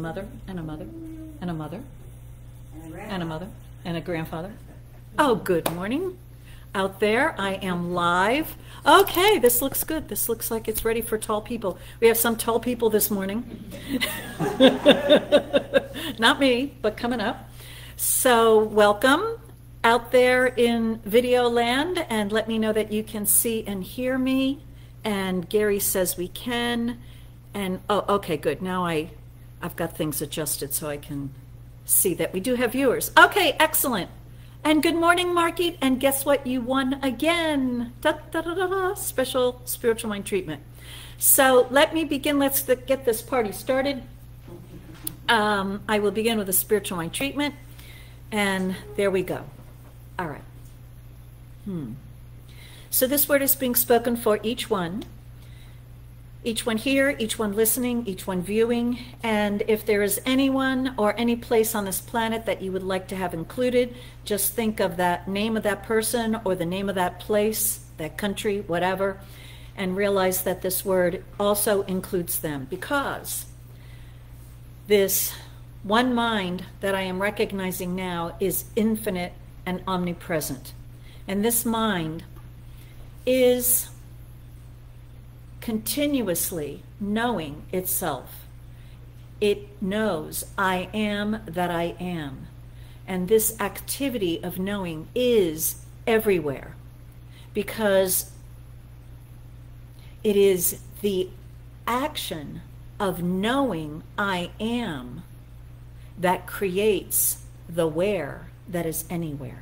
mother, and a mother, and a mother, and a mother, and a grandfather. Oh, good morning. Out there, I am live. Okay, this looks good. This looks like it's ready for tall people. We have some tall people this morning. Not me, but coming up. So welcome out there in video land, and let me know that you can see and hear me. And Gary says we can. And oh, okay, good. Now I've got things adjusted so I can see that we do have viewers. Okay, excellent. And good morning, Marky. And guess what? You won again. Da, da, da, da, da. Special spiritual mind treatment. So let me begin. Let's get this party started. I will begin with a spiritual mind treatment. And there we go. All right. So this word is being spoken for each one. Each one here, each one listening, each one viewing. And if there is anyone or any place on this planet that you would like to have included, just think of that name of that person or the name of that place, that country, whatever, and realize that this word also includes them, because this one mind that I am recognizing now is infinite and omnipresent. And this mind is continuously knowing itself. It knows I am that I am. And this activity of knowing is everywhere, because it is the action of knowing I am that creates the where that is anywhere.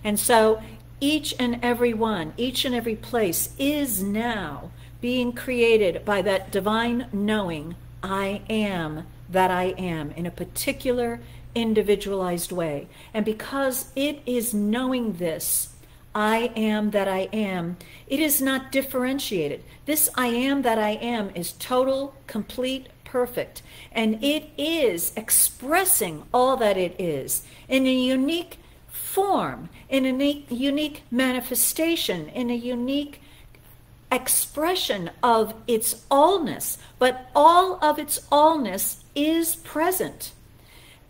And so each and every one, each and every place is now being created by that divine knowing I am that I am in a particular individualized way. And because it is knowing this I am that I am, it is not differentiated. This I am that I am is total, complete, perfect. And it is expressing all that it is in a unique form, in a unique manifestation, in a unique expression of its allness. But all of its allness is present.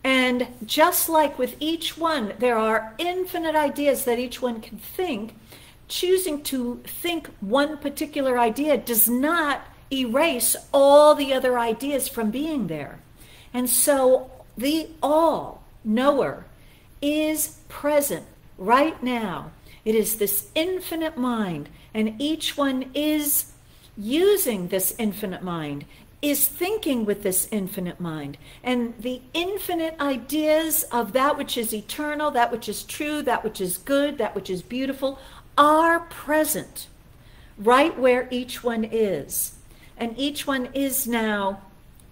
And just like with each one, there are infinite ideas that each one can think. Choosing to think one particular idea does not erase all the other ideas from being there. And so the all-knower is present right now. It is this infinite mind, and each one is using this infinite mind, is thinking with this infinite mind. And the infinite ideas of that which is eternal, that which is true, that which is good, that which is beautiful, are present right where each one is. And each one is now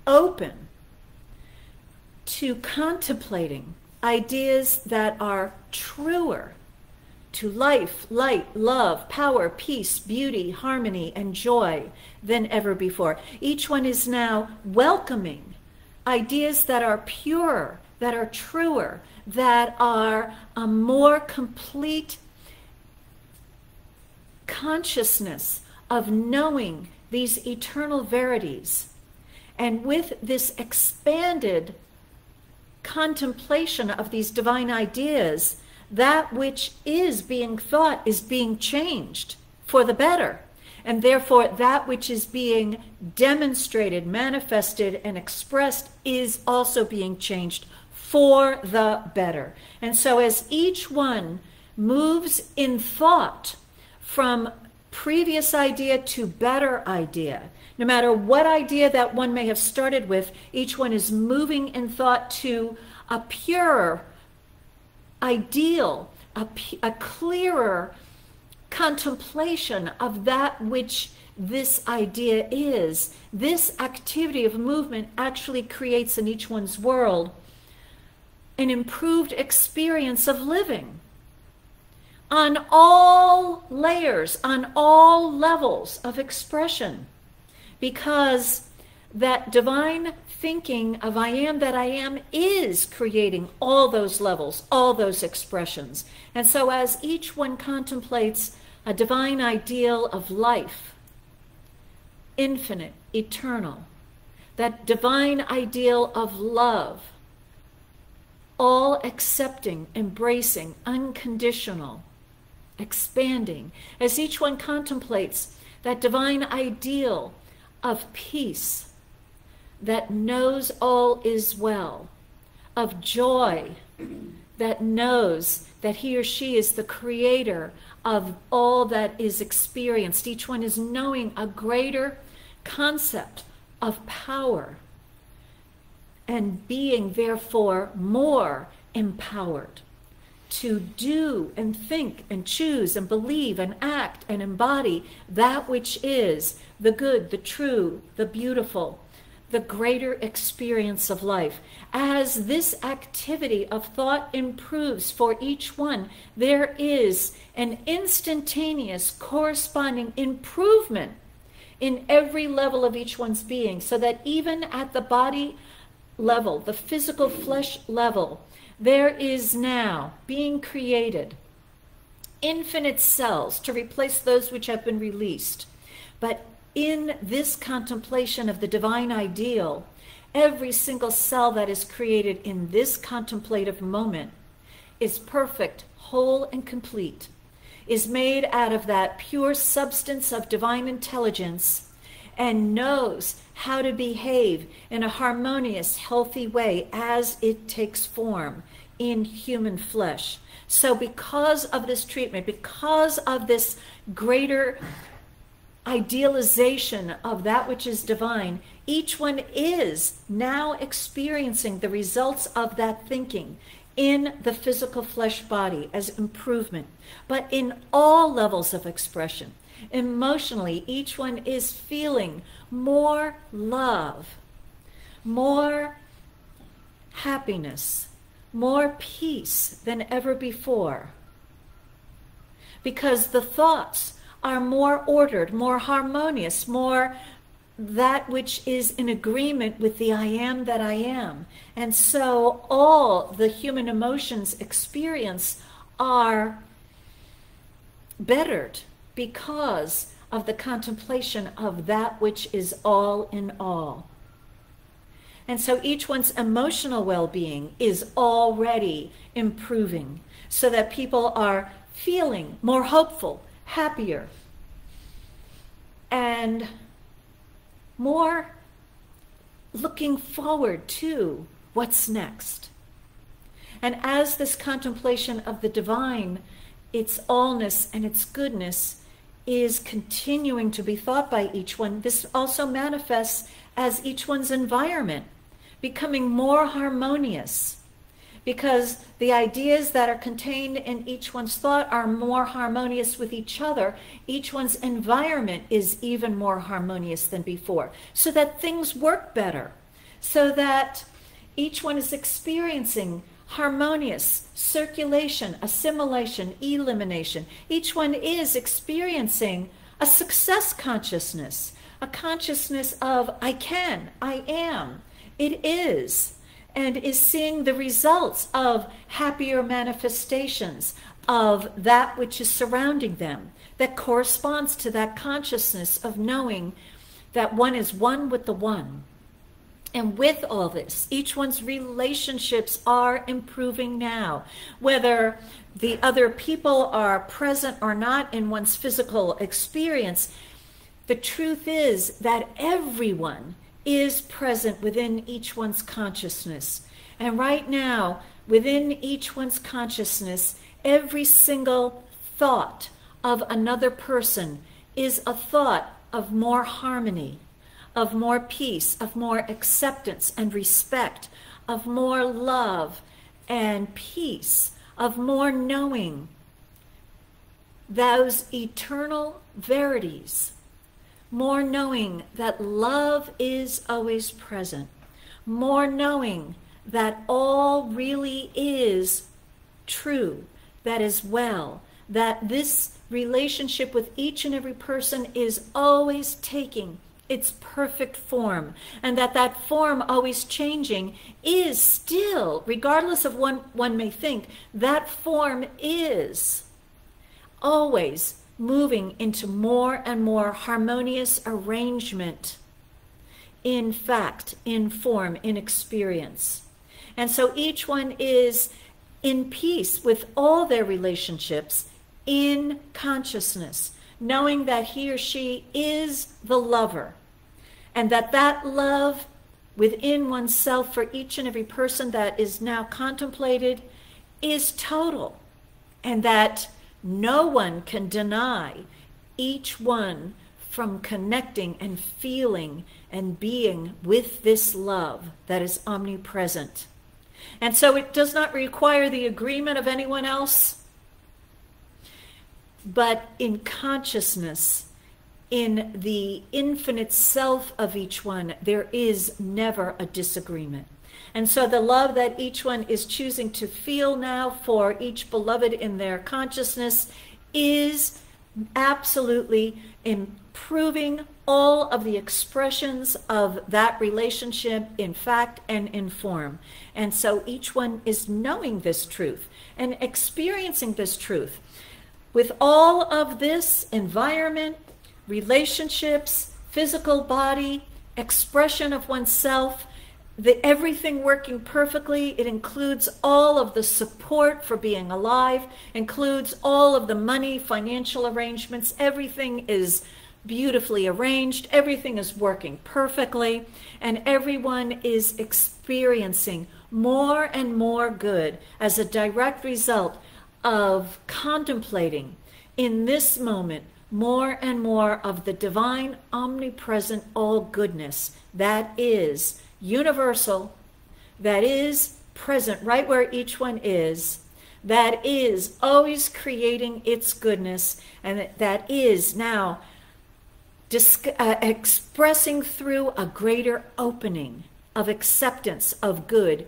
open to contemplating ideas that are truer to life, light, love, power, peace, beauty, harmony, and joy than ever before. Each one is now welcoming ideas that are purer, that are truer, that are a more complete consciousness of knowing these eternal verities. And with this expanded contemplation of these divine ideas, that which is being thought is being changed for the better. And therefore, that which is being demonstrated, manifested, and expressed is also being changed for the better. And so as each one moves in thought from previous idea to better idea, no matter what idea that one may have started with, each one is moving in thought to a purer ideal, a clearer contemplation of that which this idea is. This activity of movement actually creates in each one's world an improved experience of living on all layers, on all levels of expression, because that divine thinking of I am that I am is creating all those levels, all those expressions. And so as each one contemplates a divine ideal of life, infinite, eternal, that divine ideal of love, all accepting, embracing, unconditional, expanding, as each one contemplates that divine ideal of peace that knows all is well, of joy that knows that he or she is the creator of all that is experienced. Each one is knowing a greater concept of power and being therefore more empowered to do and think and choose and believe and act and embody that which is the good, the true, the beautiful, the greater experience of life. As this activity of thought improves for each one, there is an instantaneous corresponding improvement in every level of each one's being, so that even at the body level, the physical flesh level, there is now being created infinite cells to replace those which have been released. But in this contemplation of the divine ideal, every single cell that is created in this contemplative moment is perfect, whole, and complete, is made out of that pure substance of divine intelligence, and knows how to behave in a harmonious, healthy way as it takes form in human flesh. So because of this treatment, because of this greater idealization of that which is divine, each one is now experiencing the results of that thinking in the physical flesh body as improvement, but in all levels of expression. Emotionally, each one is feeling more love, more happiness, more peace than ever before, because the thoughts are more ordered, more harmonious, more that which is in agreement with the I am that I am. And so all the human emotions experience are bettered because of the contemplation of that which is all in all. And so each one's emotional well-being is already improving, so that people are feeling more hopeful, happier, and more looking forward to what's next. And as this contemplation of the divine, its allness and its goodness, is continuing to be thought by each one, this also manifests as each one's environment becoming more harmonious, because the ideas that are contained in each one's thought are more harmonious with each other. Each one's environment is even more harmonious than before, so that things work better, so that each one is experiencing harmonious circulation, assimilation, elimination. Each one is experiencing a success consciousness, a consciousness of I can, I am, it is, and is seeing the results of happier manifestations of that which is surrounding them, that corresponds to that consciousness of knowing that one is one with the one. And with all this, each one's relationships are improving now, whether the other people are present or not in one's physical experience. The truth is that everyone is present within each one's consciousness. And right now, within each one's consciousness, every single thought of another person is a thought of more harmony, of more peace, of more acceptance and respect, of more love and peace, of more knowing those eternal verities, more knowing that love is always present, more knowing that all really is true, that is well, that this relationship with each and every person is always taking its perfect form, and that that form always changing is still, regardless of what one may think, that form is always moving into more and more harmonious arrangement in fact, in form, in experience. And so each one is in peace with all their relationships in consciousness, knowing that he or she is the lover, and that that love within oneself for each and every person that is now contemplated is total, and that no one can deny each one from connecting and feeling and being with this love that is omnipresent. And so it does not require the agreement of anyone else, but in consciousness, in the infinite self of each one, there is never a disagreement. And so the love that each one is choosing to feel now for each beloved in their consciousness is absolutely improving all of the expressions of that relationship in fact and in form. And so each one is knowing this truth and experiencing this truth. With all of this environment, relationships, physical body, expression of oneself, everything working perfectly. It includes all of the support for being alive, includes all of the money, financial arrangements. Everything is beautifully arranged. Everything is working perfectly, and everyone is experiencing more and more good as a direct result of contemplating in this moment more and more of the divine, omnipresent, all goodness that is universal, that is present right where each one is, that is always creating its goodness, and that is now expressing through a greater opening of acceptance of good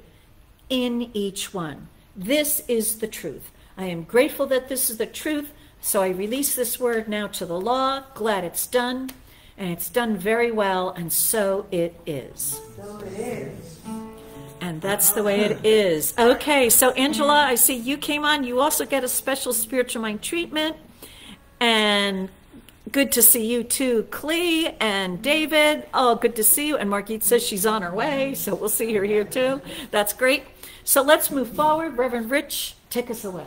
in each one. This is the truth. I am grateful that this is the truth. So I release this word now to the law. Glad it's done. And it's done very well. And so it is. So it is. And that's the way it is. Okay, so Angela, I see you came on. You also get a special spiritual mind treatment. And good to see you too, Clee and David. Oh, good to see you. And Margit says she's on her way. So we'll see her here too. That's great. So let's move forward. Reverend Rich, take us away.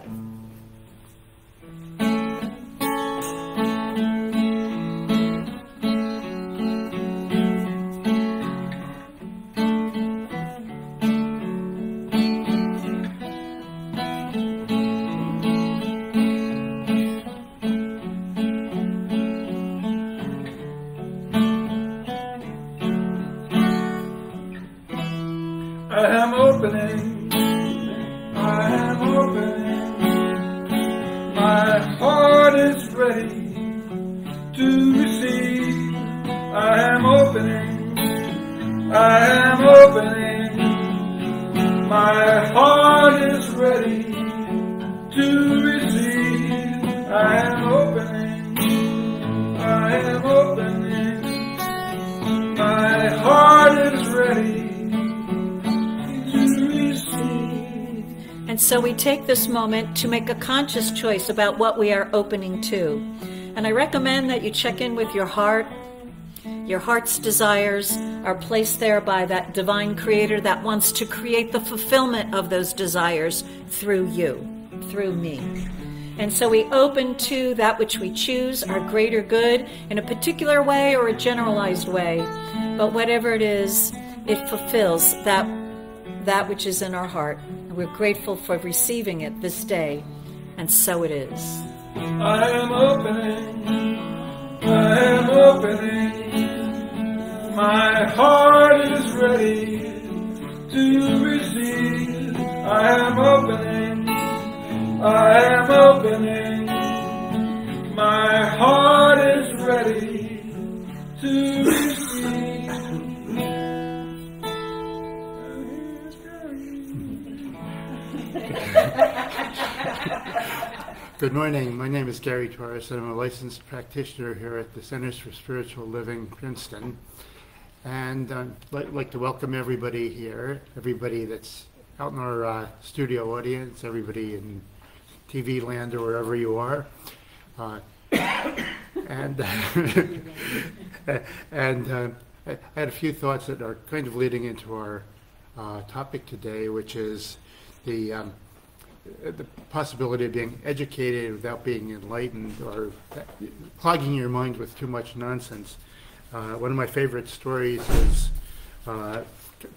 So we take this moment to make a conscious choice about what we are opening to. And I recommend that you check in with your heart. Your heart's desires are placed there by that divine creator that wants to create the fulfillment of those desires through you, through me. And so we open to that which we choose, our greater good, in a particular way or a generalized way. But whatever it is, it fulfills that which is in our heart. We're grateful for receiving it this day, and so it is. I am opening, my heart is ready to receive. I am opening, my heart is ready to receive. Good morning. My name is Gary Torres, and I'm a licensed practitioner here at the Centers for Spiritual Living, Princeton. And I'd like to welcome everybody here, everybody that's out in our studio audience, everybody in TV land or wherever you are. I had a few thoughts that are kind of leading into our topic today, which is the possibility of being educated without being enlightened, or clogging your mind with too much nonsense. One of my favorite stories is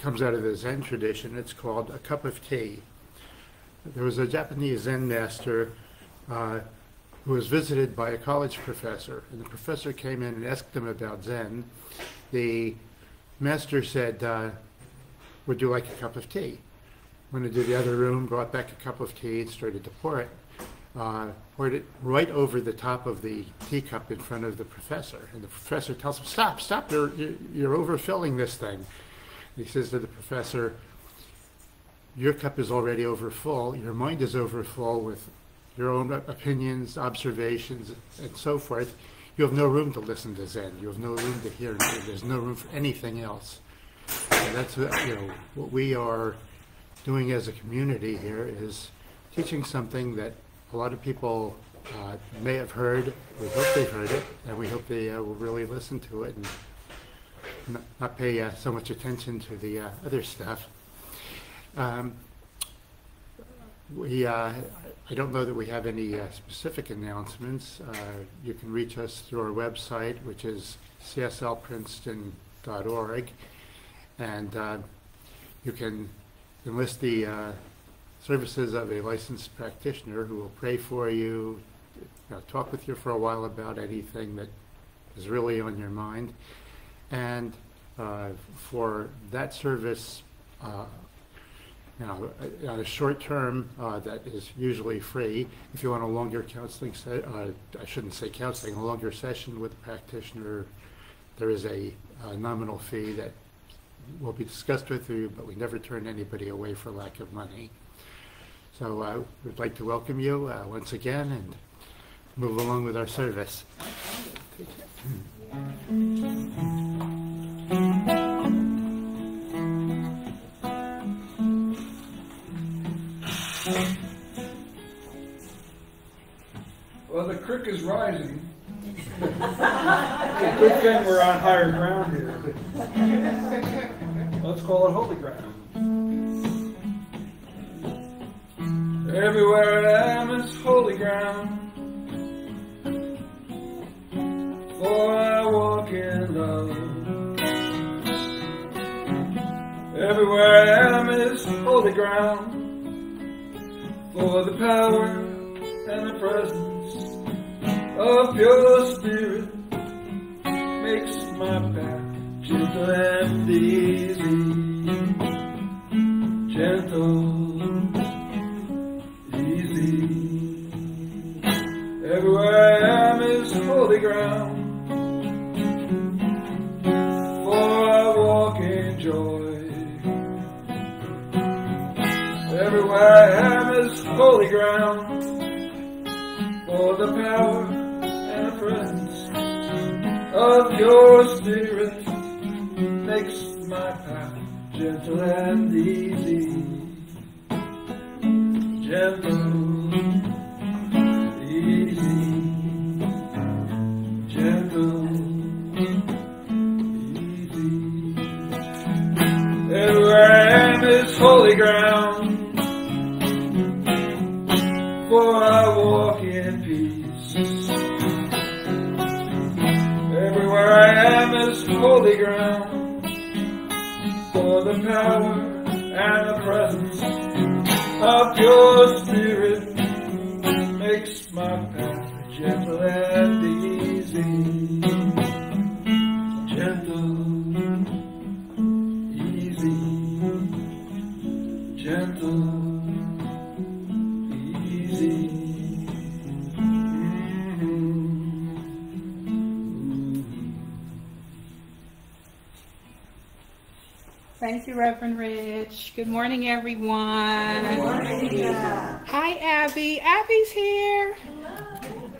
comes out of the Zen tradition. It's called A Cup of Tea. There was a Japanese Zen master who was visited by a college professor, and the professor came in and asked him about Zen. The master said, would you like a cup of tea? Went into the other room, brought back a cup of tea, and started to pour it. Poured it right over the top of the teacup in front of the professor. And the professor tells him, stop, you're overfilling this thing. He says to the professor, your cup is already overfull, your mind is overfull with your own opinions, observations, and so forth. You have no room to listen to Zen. You have no room to hear. There's no room for anything else. And that's what we are doing as a community here, is teaching something that a lot of people may have heard. We hope they've heard it, and we hope they will really listen to it and not pay so much attention to the other stuff. I don't know that we have any specific announcements. You can reach us through our website, which is cslprinceton.org, and you can enlist the services of a licensed practitioner who will pray for you, talk with you for a while about anything that is really on your mind. And for that service, on a short term, that is usually free. If you want a longer counseling, I shouldn't say counseling, a longer session with a practitioner, there is a nominal fee that will be discussed with you, but we never turn anybody away for lack of money. So we'd like to welcome you once again and move along with our service. Well, the creek is rising. It's a good thing we're on higher ground here. Let's call it holy ground. Everywhere I am is holy ground, for I walk in love. Everywhere I am is holy ground, for the power and the presence of your spirit makes my path gentle and easy. Gentle, easy. Everywhere I am is holy ground, for I walk in joy. Everywhere I am is holy ground, for the power and the presence of your spirit makes my path gentle and easy. Gentle, easy. Gentle, easy. Everywhere I am is holy ground, for I walk in peace. Everywhere I am is holy ground, for the power and the presence of your spirit makes my path gentle and easy. Gentle, easy. Gentle, easy. Thank you, Reverend Rich. Good morning, everyone. Good morning. Hi, Abby. Abby's here. Hello.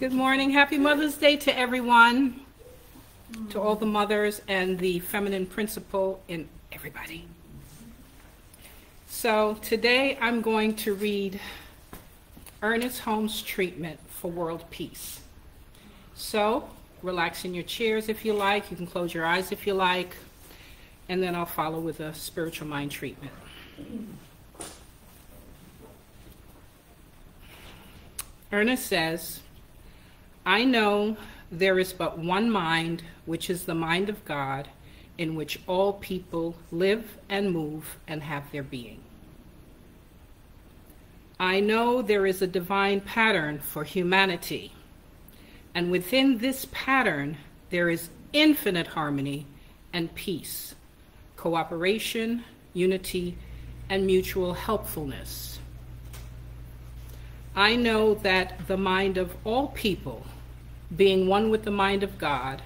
Good morning. Happy Mother's Day to everyone, to all the mothers and the feminine principle in everybody. So today I'm going to read Ernest Holmes' treatment for world peace. So relax in your chairs if you like. You can close your eyes if you like. And then I'll follow with a spiritual mind treatment. Ernest says, I know there is but one mind, which is the mind of God, in which all people live and move and have their being. I know there is a divine pattern for humanity, and within this pattern there is infinite harmony and peace, cooperation, unity, and mutual helpfulness. I know that the mind of all people, being one with the mind of God,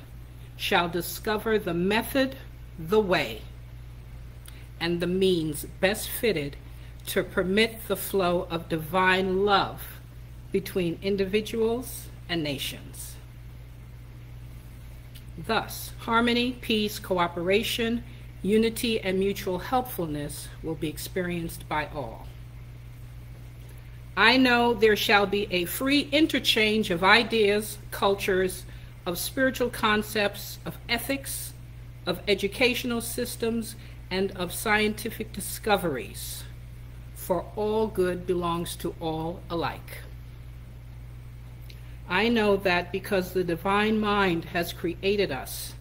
shall discover the method, the way, and the means best fitted to permit the flow of divine love between individuals and nations. Thus, harmony, peace, cooperation, unity, and mutual helpfulness will be experienced by all. I know there shall be a free interchange of ideas, cultures, of spiritual concepts, of ethics, of educational systems, and of scientific discoveries, for all good belongs to all alike. I know that because the divine mind has created us,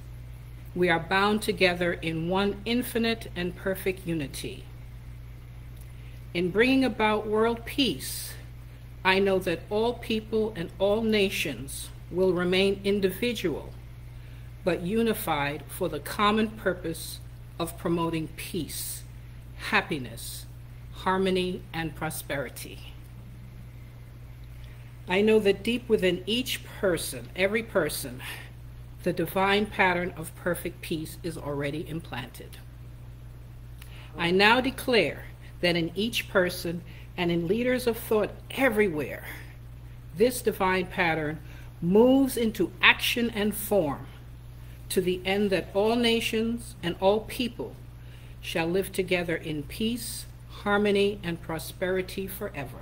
we are bound together in one infinite and perfect unity. In bringing about world peace, I know that all people and all nations will remain individual, but unified for the common purpose of promoting peace, happiness, harmony, and prosperity. I know that deep within each person, every person, the divine pattern of perfect peace is already implanted. I now declare that in each person and in leaders of thought everywhere, this divine pattern moves into action and form to the end that all nations and all people shall live together in peace, harmony, and prosperity forever.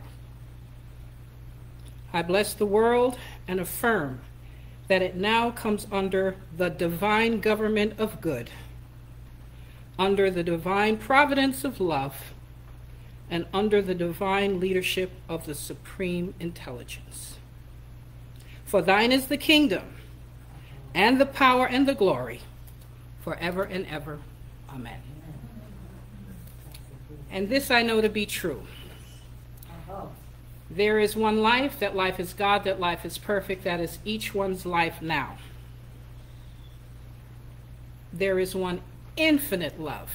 I bless the world and affirm that it now comes under the divine government of good, under the divine providence of love, and under the divine leadership of the supreme intelligence. For thine is the kingdom, and the power and the glory, forever and ever. Amen. And this I know to be true. There is one life, that life is God, that life is perfect, that is each one's life now. There is one infinite love.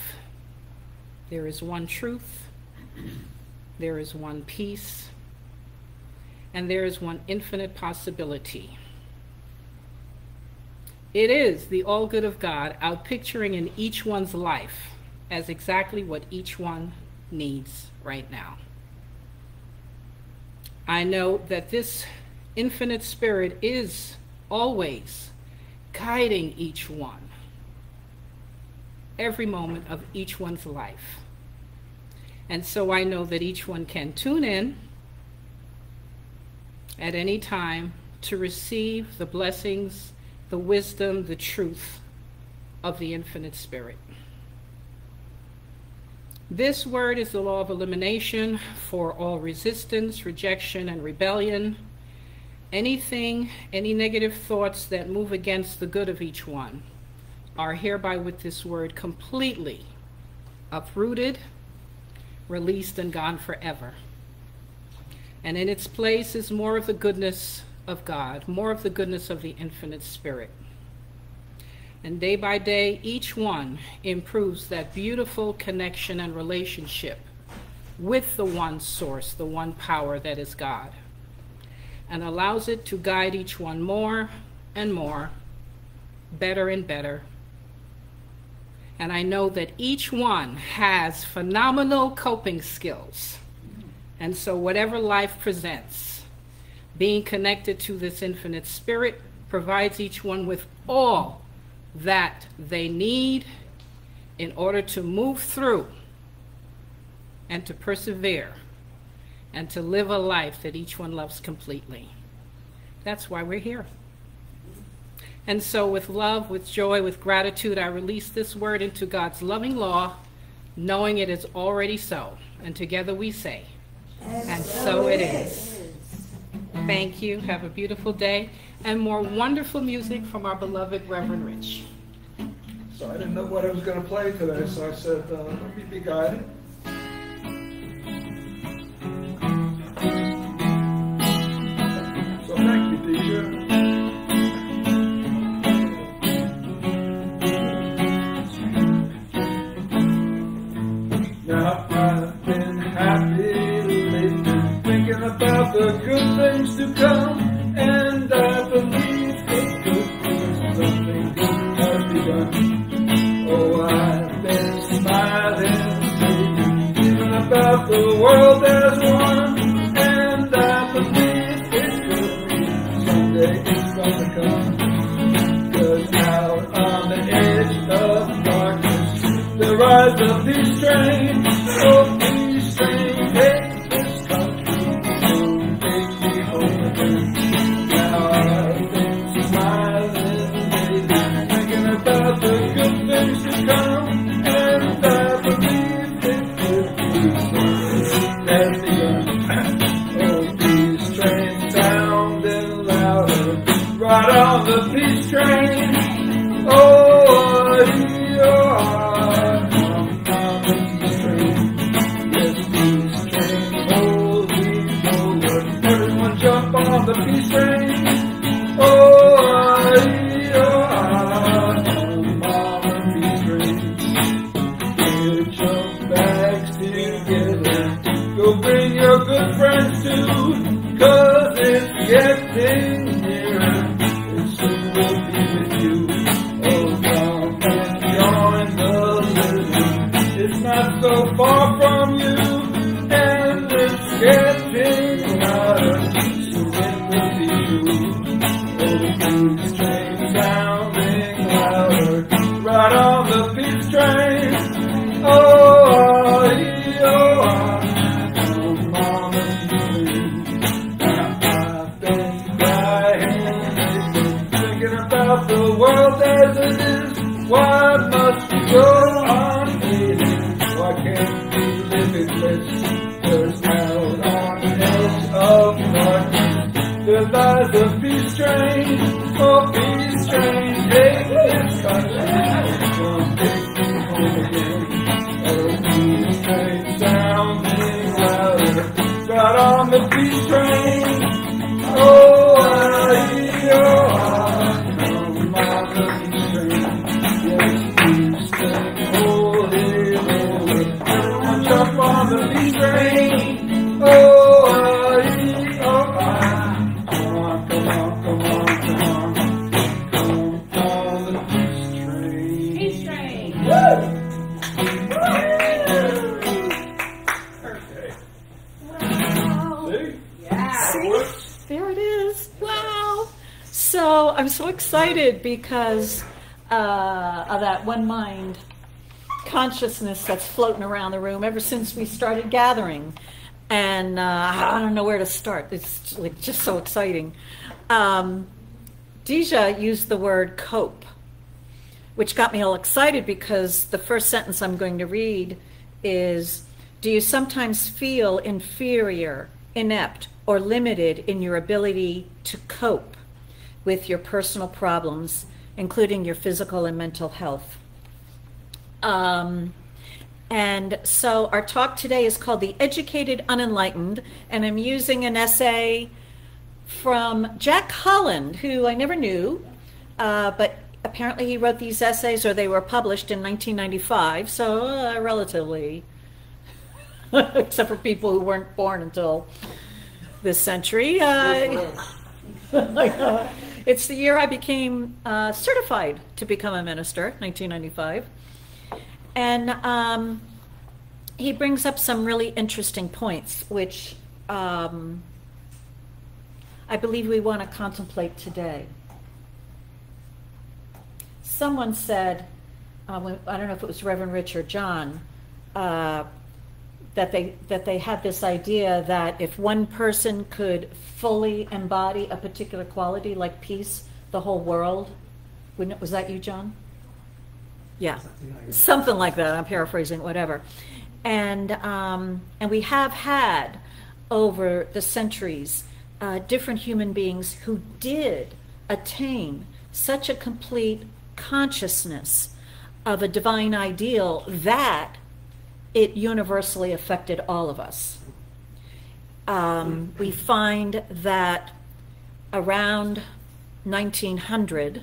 There is one truth. There is one peace. And there is one infinite possibility. It is the all good of God outpicturing in each one's life as exactly what each one needs right now. I know that this infinite spirit is always guiding each one, every moment of each one's life. And so I know that each one can tune in at any time to receive the blessings, the wisdom, the truth of the infinite spirit. This word is the law of elimination for all resistance, rejection, and rebellion. Anything, any negative thoughts that move against the good of each one are hereby with this word completely uprooted, released, and gone forever. And in its place is more of the goodness of God, more of the goodness of the infinite spirit. And day by day, each one improves that beautiful connection and relationship with the one source, the one power that is God, and allows it to guide each one more and more, better and better. And I know that each one has phenomenal coping skills. And so whatever life presents, being connected to this infinite spirit provides each one with all that they need in order to move through and to persevere and to live a life that each one loves completely. That's why we're here. And so with love, with joy, with gratitude, I release this word into God's loving law, knowing it is already so. And together we say, and so it is. Thank you. Have a beautiful day. And more wonderful music from our beloved Reverend Rich. So I didn't know what I was going to play today, so I said, let me be guided. So thank you, DeeJah. Now I've been happy lately, thinking about the good things to come, and I believe the good things, something good has begun. Oh, I've been smiling lately, even about the world as one, and I believe it could be someday it's gonna come. 'Cause out on the edge of darkness, the rise of these trains, oh these trains, take this country, so take me home again. Now I've been smiling lately, thinking about the good things to come, and I believe it could be something that's begun. Oh, these trains sounding louder, right on the peace train. Oh, yeah. Jump on the peace train. Oh, jump on the peace train. Get your bags together. Go bring your good friends too, 'cause it's getting nearer. And soon we'll be with you. Oh, come and join the living. It's not so far from you, and it's getting louder. Peace train sounding louder, right on the peace train. Oh, come on the peace train. I've been crying, thinking about the world as it is. Why must we go on hating? Why can't we live in this? 'Cause out on the edge of darkness, there lies a peace train. Oh, peace train, take this country, come take me home again. Oh, peace train sounding louder, right on the peace train. Oh, come on the peace train. Yes, peace train, hold it over. Everyone jump on the peace train. Oh, So I'm so excited because of that one mind consciousness that's floating around the room ever since we started gathering. And I don't know where to start. It's just so exciting. DeeJah used the word cope, which got me all excited because the first sentence I'm going to read is, do you sometimes feel inferior, inept, or limited in your ability to cope with your personal problems, including your physical and mental health? And so our talk today is called The Educated Unenlightened, and I'm using an essay from Jack Holland, who I never knew, but apparently he wrote these essays, or they were published in 1995, so relatively, except for people who weren't born until this century. It's the year I became certified to become a minister, 1995. And he brings up some really interesting points, which I believe we want to contemplate today. Someone said, I don't know if it was Reverend Rich or John, that they had this idea that if one person could fully embody a particular quality like peace, the whole world Was that you, John? Yeah, something like that. I'm paraphrasing, whatever. And we have had over the centuries different human beings who did attain such a complete consciousness of a divine ideal that it universally affected all of us. We find that around 1900,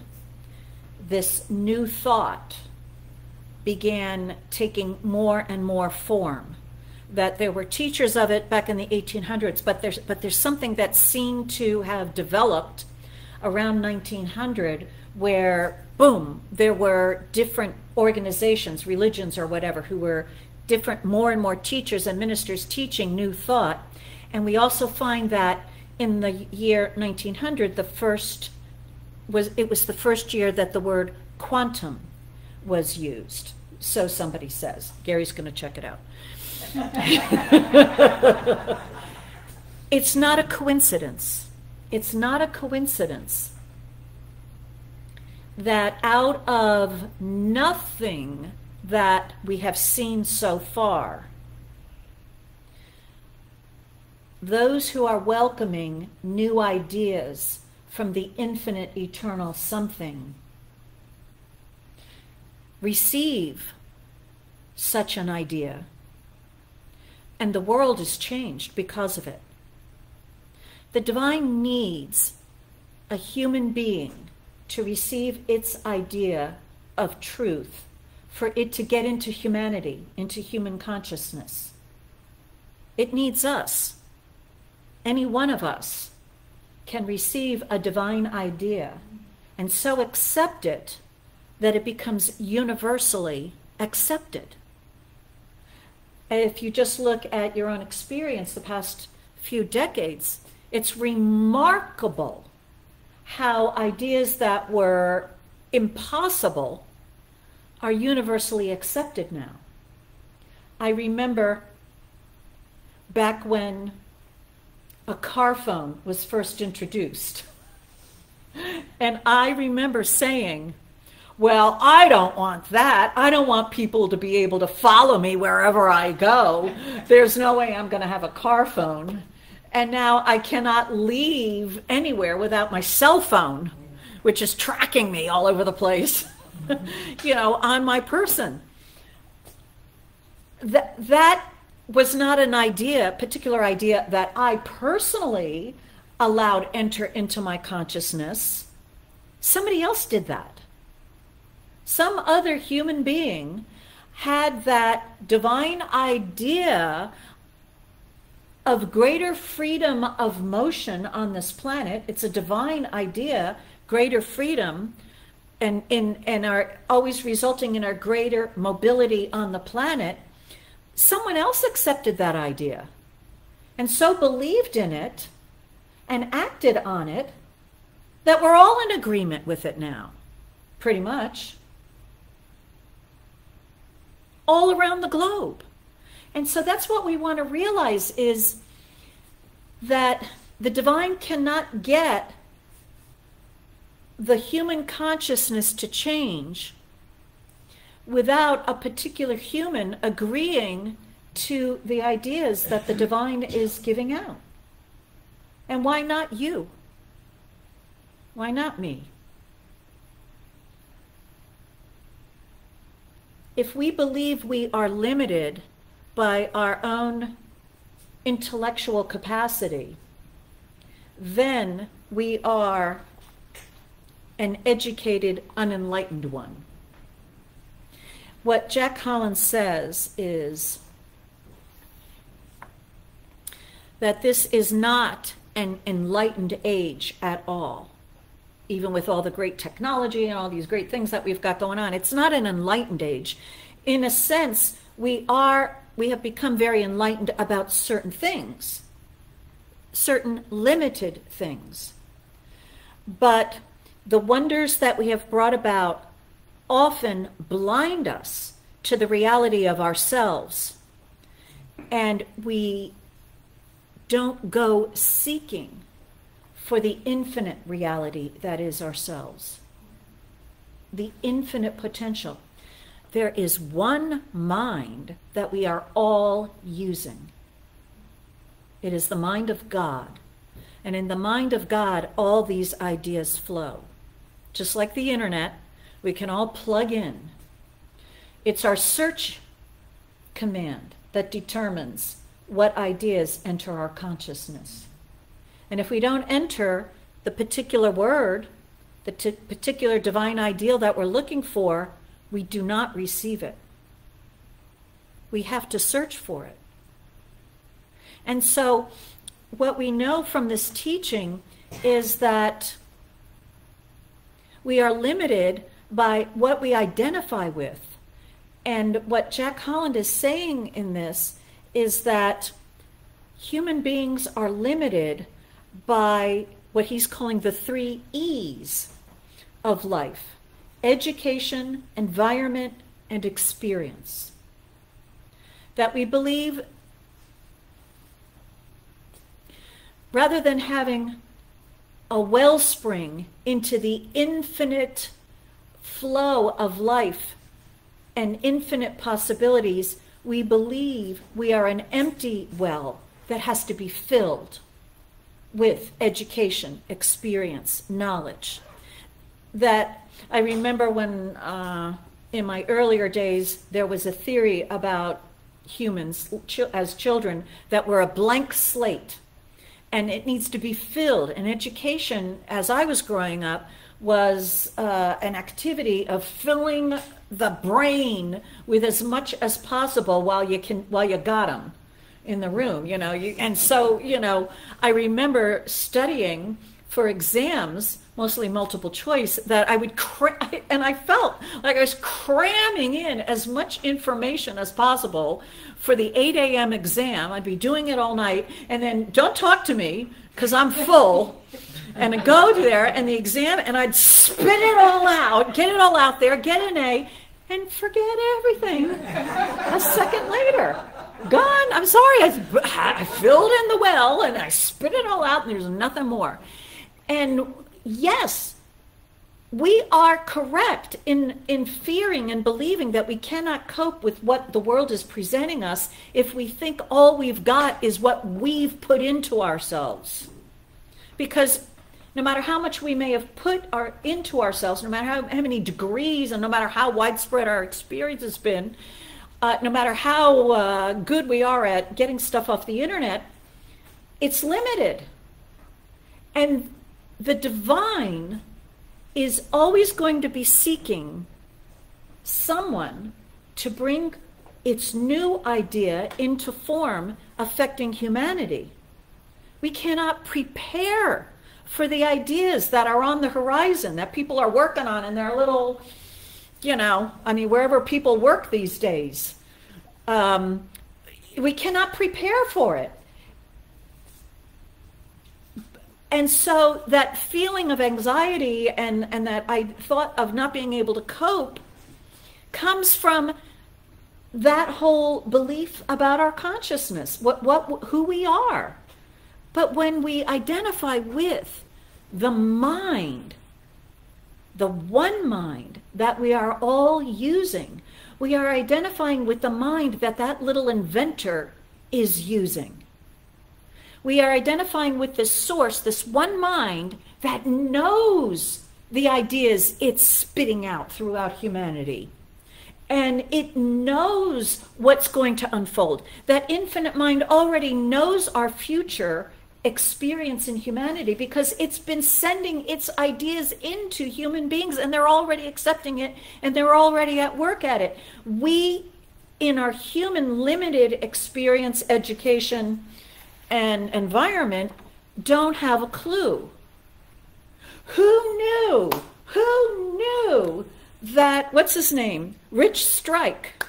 this new thought began taking more and more form. That there were teachers of it back in the 1800s, but there's something that seemed to have developed around 1900 where, boom, there were different organizations, religions or whatever, who were different, more and more teachers and ministers teaching new thought. And we also find that in the year 1900, it was the first year that the word quantum was used. So somebody says. Gary's going to check it out. It's not a coincidence. It's not a coincidence that out of nothing that we have seen so far, those who are welcoming new ideas from the infinite eternal something receive such an idea, and the world is changed because of it. The divine needs a human being to receive its idea of truth for it to get into humanity, into human consciousness. It needs us. Any one of us can receive a divine idea and so accept it that it becomes universally accepted. If you just look at your own experience the past few decades, it's remarkable how ideas that were impossible are universally accepted now. I remember back when a car phone was first introduced, and I remember saying, well, I don't want that. I don't want people to be able to follow me wherever I go. There's no way I'm going to have a car phone. And now I cannot leave anywhere without my cell phone, which is tracking me all over the place, on my person. That was not an idea, particular idea that I personally allowed enter into my consciousness. Somebody else did that. Some other human being had that divine idea of greater freedom of motion on this planet. It's a divine idea, greater freedom, and are always resulting in our greater mobility on the planet. Someone else accepted that idea and so believed in it and acted on it that we're all in agreement with it now, pretty much. All around the globe. And so that's what we want to realize, is that the divine cannot get the human consciousness to change without a particular human agreeing to the ideas that the divine is giving out. And why not you? Why not me? If we believe we are limited by our own intellectual capacity, then we are an educated, unenlightened one. What Jack Collins says is that this is not an enlightened age at all. Even with all the great technology and all these great things that we've got going on, it's not an enlightened age. In a sense, we have become very enlightened about certain things, certain limited things. But the wonders that we have brought about often blind us to the reality of ourselves, and we don't go seeking for the infinite reality that is ourselves. the infinite potential. There is one mind that we are all using. It is the mind of God. And in the mind of God, all these ideas flow. Just like the internet, we can all plug in. It's our search command that determines what ideas enter our consciousness. And if we don't enter the particular word, the particular divine ideal that we're looking for, we do not receive it. We have to search for it. And so what we know from this teaching is that we are limited by what we identify with. And what Jack Holland is saying in this is that human beings are limited by what he's calling the 3 E's of life: education, environment, and experience. That we believe rather than having a wellspring into the infinite flow of life and infinite possibilities, we believe we are an empty well that has to be filled with education, experience, knowledge. That I remember when in my earlier days there was a theory about humans as children that we're a blank slate and it needs to be filled. And education, as I was growing up, was an activity of filling the brain with as much as possible while you got them in the room, and so I remember studying for exams, mostly multiple choice, that I would and I felt like I was cramming in as much information as possible for the 8 a.m. exam. I'd be doing it all night, and then don't talk to me because I'm full. And I'd go there and the exam, and I'd spit it all out, get it all out there, get an A, and forget everything a second later. Gone. I'm sorry. I filled in the well, and I spit it all out, and there's nothing more. And yes, we are correct in fearing and believing that we cannot cope with what the world is presenting us if we think all we've got is what we've put into ourselves. Because no matter how much we may have put into ourselves, no matter how many degrees, and no matter how widespread our experience has been, no matter how good we are at getting stuff off the internet, it's limited. And the divine is always going to be seeking someone to bring its new idea into form, affecting humanity. We cannot prepare for the ideas that are on the horizon, that people are working on in their little, wherever people work these days. We cannot prepare for it. And so that feeling of anxiety and that I thought of not being able to cope comes from that whole belief about our consciousness, who we are. But when we identify with the mind, the one mind that we are all using, we are identifying with the mind that little inventor is using. We are identifying with this source, this one mind that knows the ideas it's spitting out throughout humanity. And it knows what's going to unfold. That infinite mind already knows our future experience in humanity because it's been sending its ideas into human beings, and they're already accepting it, and they're already at work at it. We, in our human limited experience, education, and environment, don't have a clue. Who knew that, what's his name, Rich Strike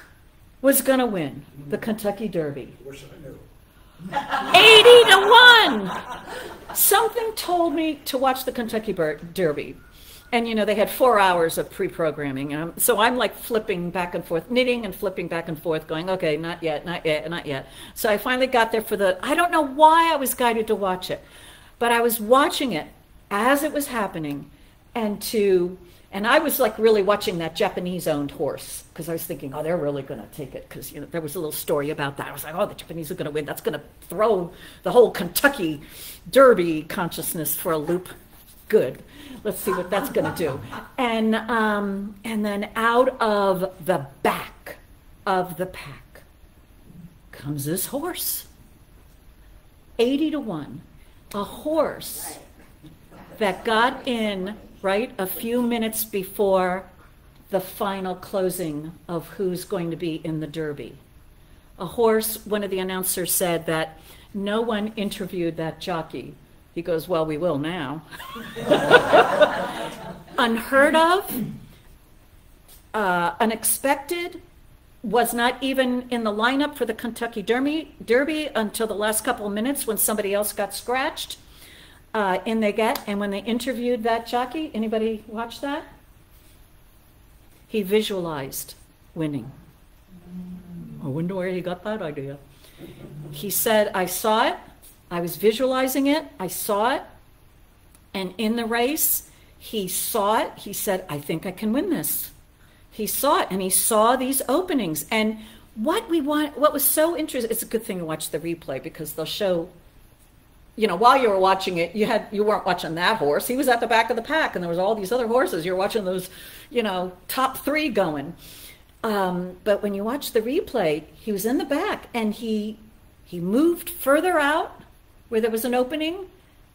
was going to win the Kentucky Derby? Wish I knew. 80-1! Something told me to watch the Kentucky Derby. And, they had 4 hours of pre-programming. So I'm like flipping back and forth, knitting and flipping back and forth, going, okay, not yet, not yet, not yet. So I finally got there I don't know why I was guided to watch it, but I was watching it as it was happening, and to And I was like really watching that Japanese-owned horse because I was thinking, oh, they're really going to take it because, you know, there was a little story about that. I was like, oh, the Japanese are going to win. That's going to throw the whole Kentucky Derby consciousness for a loop. Good. Let's see what that's going to do. And then out of the back of the pack comes this horse, 80-1, a horse that got in right a few minutes before the final closing of who's going to be in the Derby. A horse, one of the announcers said that no one interviewed that jockey. He goes, well, we will now. Unheard of, unexpected, was not even in the lineup for the Kentucky Derby until the last couple of minutes when somebody else got scratched. In they get, and when they interviewed that jockey, anybody watch that? He visualized winning. I wonder where he got that idea. He said, I saw it, I was visualizing it, I saw it, and in the race, he saw it, he said, I think I can win this. He saw it, and he saw these openings, and what was so interesting, it's a good thing to watch the replay because they'll show, you know, while you were watching it, you weren't watching that horse. He was at the back of the pack, and there was all these other horses. You're watching those, you know, top three going. But when you watch the replay, he was in the back, and he moved further out where there was an opening,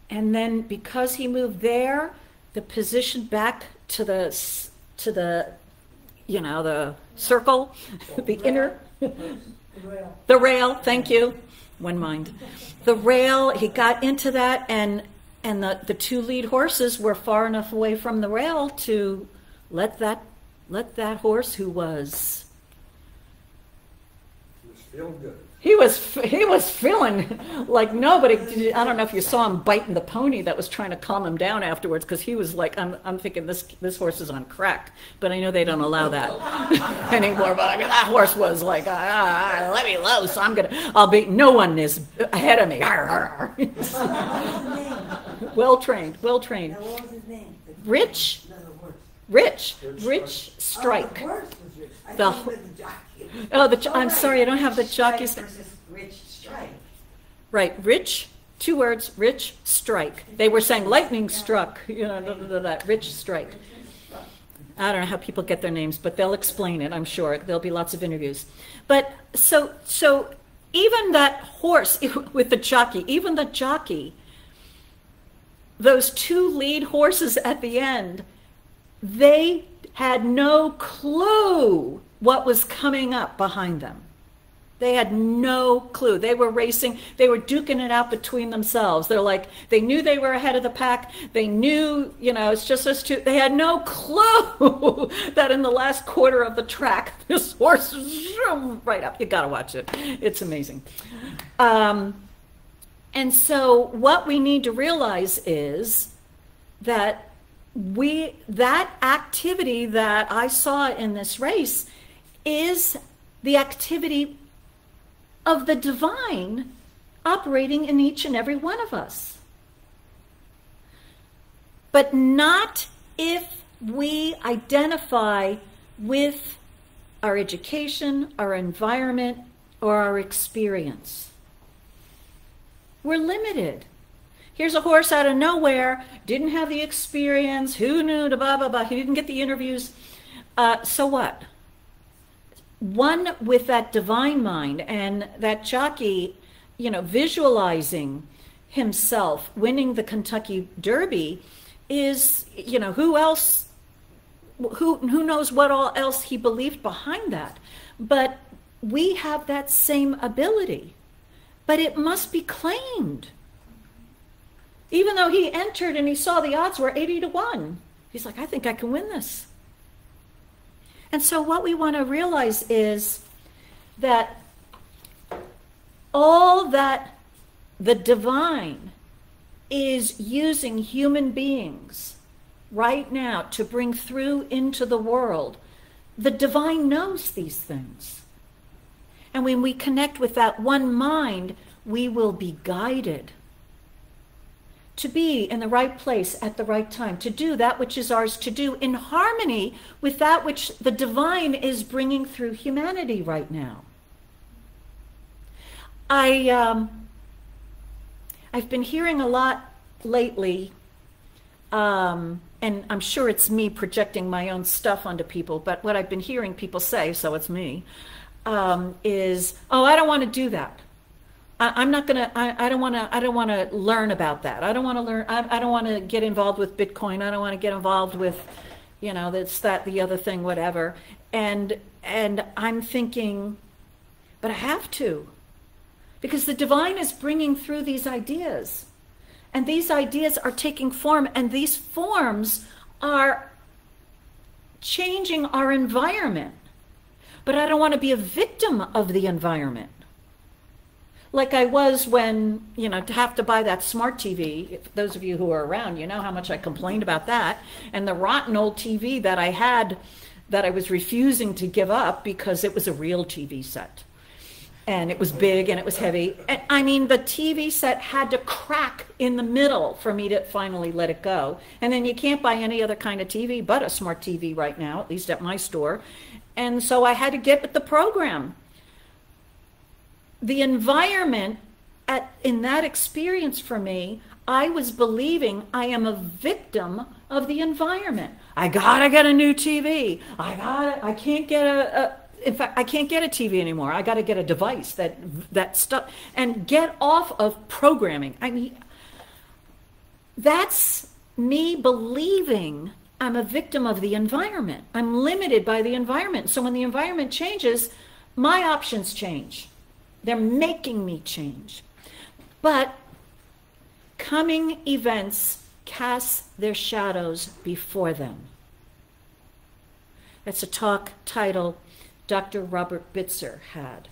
and then because he moved there, the position back to the you know, the circle, the inner, the rail. Thank you. One mind. The rail, he got into that, and the two lead horses were far enough away from the rail to let that horse who was feeling good. He was feeling like nobody. I don't know if you saw him biting the pony that was trying to calm him down afterwards, because he was like, I'm thinking this horse is on crack, but I know they don't allow that anymore. But I mean, that horse was like, let me loose. I'll be. No one is ahead of me. Well trained. Now, what was his name? Rich Strike. Oh, the horse was Rich. I The- thought it was the jockey. I'm sorry, I don't have the jockey's. Versus Rich Strike. Right, Rich, 2 words, Rich Strike. They were saying lightning struck, you know, that Rich Strike. I don't know how people get their names, but they'll explain it, I'm sure. There'll be lots of interviews. But so even that horse with the jockey, those 2 lead horses at the end, they had no clue what was coming up behind them. They had no clue. They were racing. They were duking it out between themselves. They're like, they knew they were ahead of the pack. They knew, you know, it's just us two. They had no clue that in the last quarter of the track, this horse zoom right up. You got to watch it. It's amazing. And so what we need to realize is that that activity that I saw in this race is the activity of the divine operating in each and every one of us. But not if we identify with our education, our environment, or our experience. We're limited. Here's a horse out of nowhere, didn't have the experience, who knew, blah, blah, blah, he didn't get the interviews. So what? One with that divine mind and that jockey, you know, visualizing himself winning the Kentucky Derby is, you know, who knows what all else he believed behind that. But we have that same ability, but it must be claimed. Even though he entered and he saw the odds were 80-1, he's like, I think I can win this. And so what we want to realize is that all that the divine is using human beings right now to bring through into the world, the divine knows these things. And when we connect with that one mind, we will be guided to be in the right place at the right time, to do that which is ours to do in harmony with that which the divine is bringing through humanity right now. I've been hearing a lot lately, and I'm sure it's me projecting my own stuff onto people, but what I've been hearing people say, so it's me, is, oh, I don't want to do that. I'm not gonna. I don't want to learn about that. I don't want to learn. I don't want to get involved with Bitcoin. I don't want to get involved with, this, that, the other thing, whatever. And I'm thinking, but I have to, because the divine is bringing through these ideas, and these ideas are taking form, and these forms are changing our environment. But I don't want to be a victim of the environment. Like I was when, to have to buy that smart TV. If those of you who are around, you know how much I complained about that. And the rotten old TV that I had, that I was refusing to give up because it was a real TV set. And it was big and it was heavy. And, I mean, the TV set had to crack in the middle for me to finally let it go. And then you can't buy any other kind of TV but a smart TV right now, at least at my store. And so I had to get with the program. The environment in that experience for me, I was believing I am a victim of the environment. I gotta get a new TV. I can't get in fact, I can't get a TV anymore. I gotta get a device that stuff, and get off of programming. I mean, that's me believing I'm a victim of the environment. I'm limited by the environment. So when the environment changes, my options change. They're making me change. But coming events cast their shadows before them. That's a talk title Dr. Robert Bitzer had.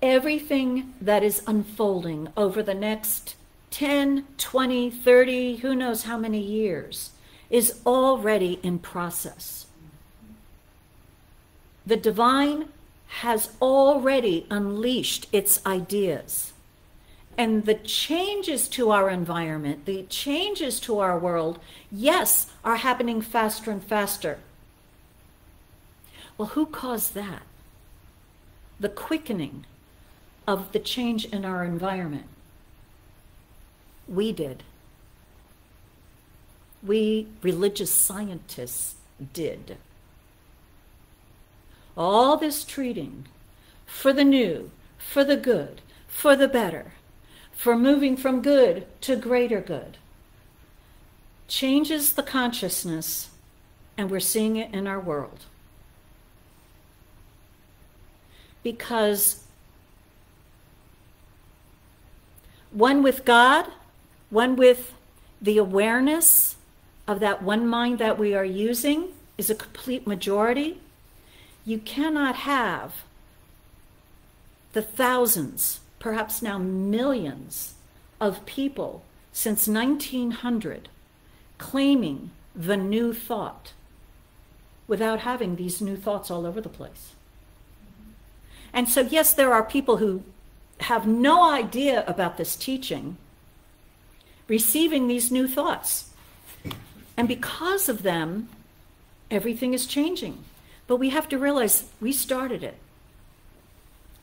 Everything that is unfolding over the next 10, 20, 30, who knows how many years, is already in process. The divine has already unleashed its ideas. And the changes to our environment, the changes to our world, yes, are happening faster and faster. Well, who caused that? The quickening of the change in our environment. We did. We religious scientists did. All this treating for the new, for the good, for the better, for moving from good to greater good, changes the consciousness, and we're seeing it in our world. Because one with God, one with the awareness of that one mind that we are using is a complete majority. You cannot have the thousands, perhaps now millions, of people since 1900 claiming the new thought without having these new thoughts all over the place. And so, yes, there are people who have no idea about this teaching receiving these new thoughts. And because of them, everything is changing. But we have to realize we started it.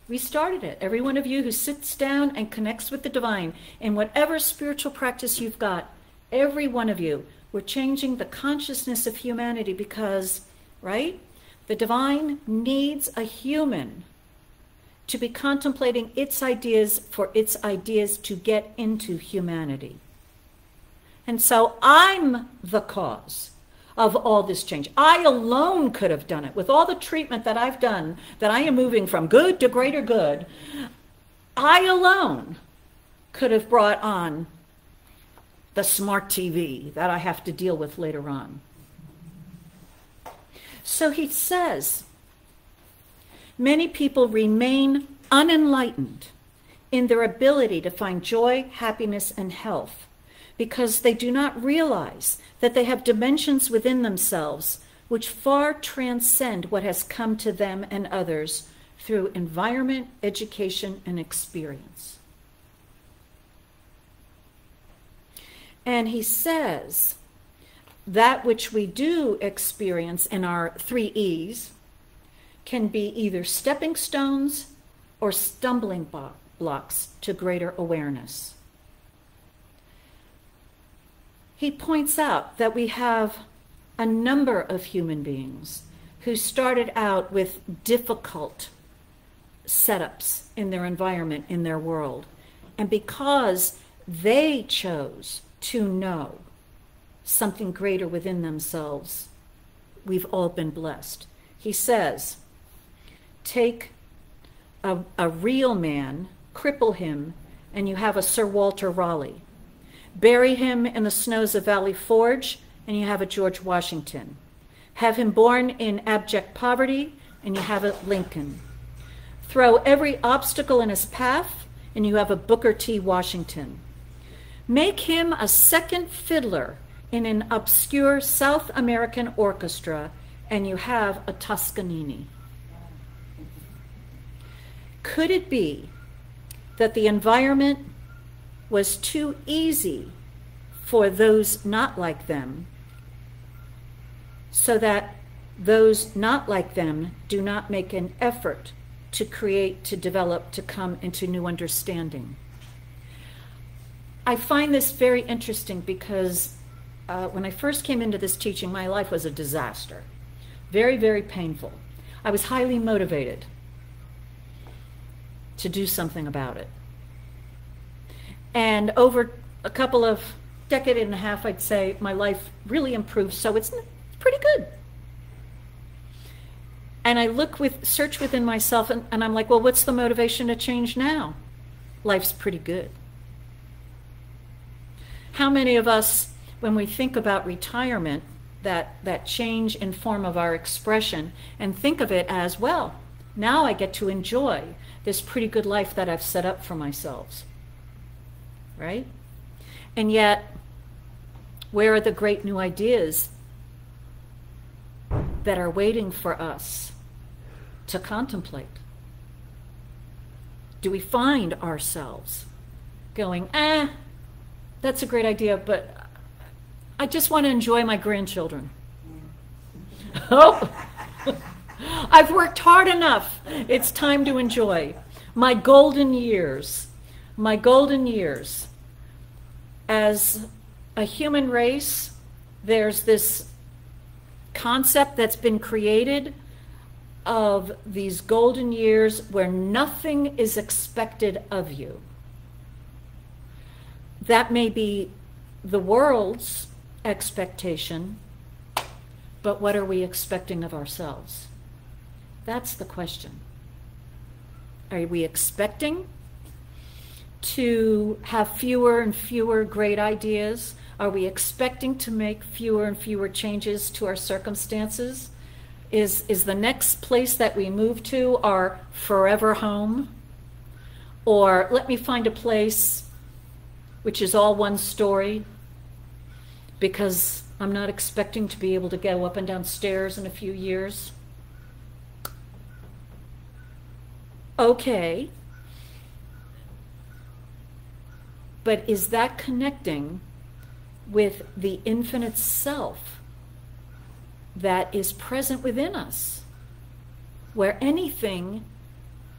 We started it. Every one of you who sits down and connects with the divine in whatever spiritual practice you've got, every one of you, we're changing the consciousness of humanity because, right? The divine needs a human to be contemplating its ideas for its ideas to get into humanity. And so I'm the cause of all this change. I alone could have done it. With all the treatment that I've done, that I am moving from good to greater good, I alone could have brought on the smart TV that I have to deal with later on. So he says, many people remain unenlightened in their ability to find joy, happiness, and health because they do not realize that they have dimensions within themselves which far transcend what has come to them and others through environment, education, and experience. And he says, that which we do experience in our 3 E's can be either stepping stones or stumbling blocks to greater awareness. He points out that we have a number of human beings who started out with difficult setups in their environment, in their world. And because they chose to know something greater within themselves, we've all been blessed. He says, take a real man, cripple him, and you have a Sir Walter Raleigh. Bury him in the snows of Valley Forge, and you have a George Washington. Have him born in abject poverty, and you have a Lincoln. Throw every obstacle in his path, and you have a Booker T. Washington. Make him a second fiddler in an obscure South American orchestra, and you have a Toscanini. Could it be that the environment was too easy for those not like them, so that those not like them do not make an effort to create, to develop, to come into new understanding? I find this very interesting because when I first came into this teaching, my life was a disaster. Very, very painful. I was highly motivated to do something about it. And over a couple of decade and a half, I'd say, my life really improved, so it's pretty good. And I search within myself, and I'm like, well, what's the motivation to change now? Life's pretty good. How many of us, when we think about retirement, that change in form of our expression, and think of it as, well, now I get to enjoy this pretty good life that I've set up for myself, right? And yet, where are the great new ideas that are waiting for us to contemplate? Do we find ourselves going, that's a great idea, but I just want to enjoy my grandchildren. Oh, I've worked hard enough. It's time to enjoy my golden years. My golden years. As a human race, there's this concept that's been created of these golden years where nothing is expected of you. That may be the world's expectation, but what are we expecting of ourselves? That's the question. Are we expecting to have fewer and fewer great ideas? Are we expecting to make fewer and fewer changes to our circumstances? Is the next place that we move to our forever home? Or let me find a place which is all one story, because I'm not expecting to be able to go up and down stairs in a few years? Okay. But is that connecting with the infinite self that is present within us, where anything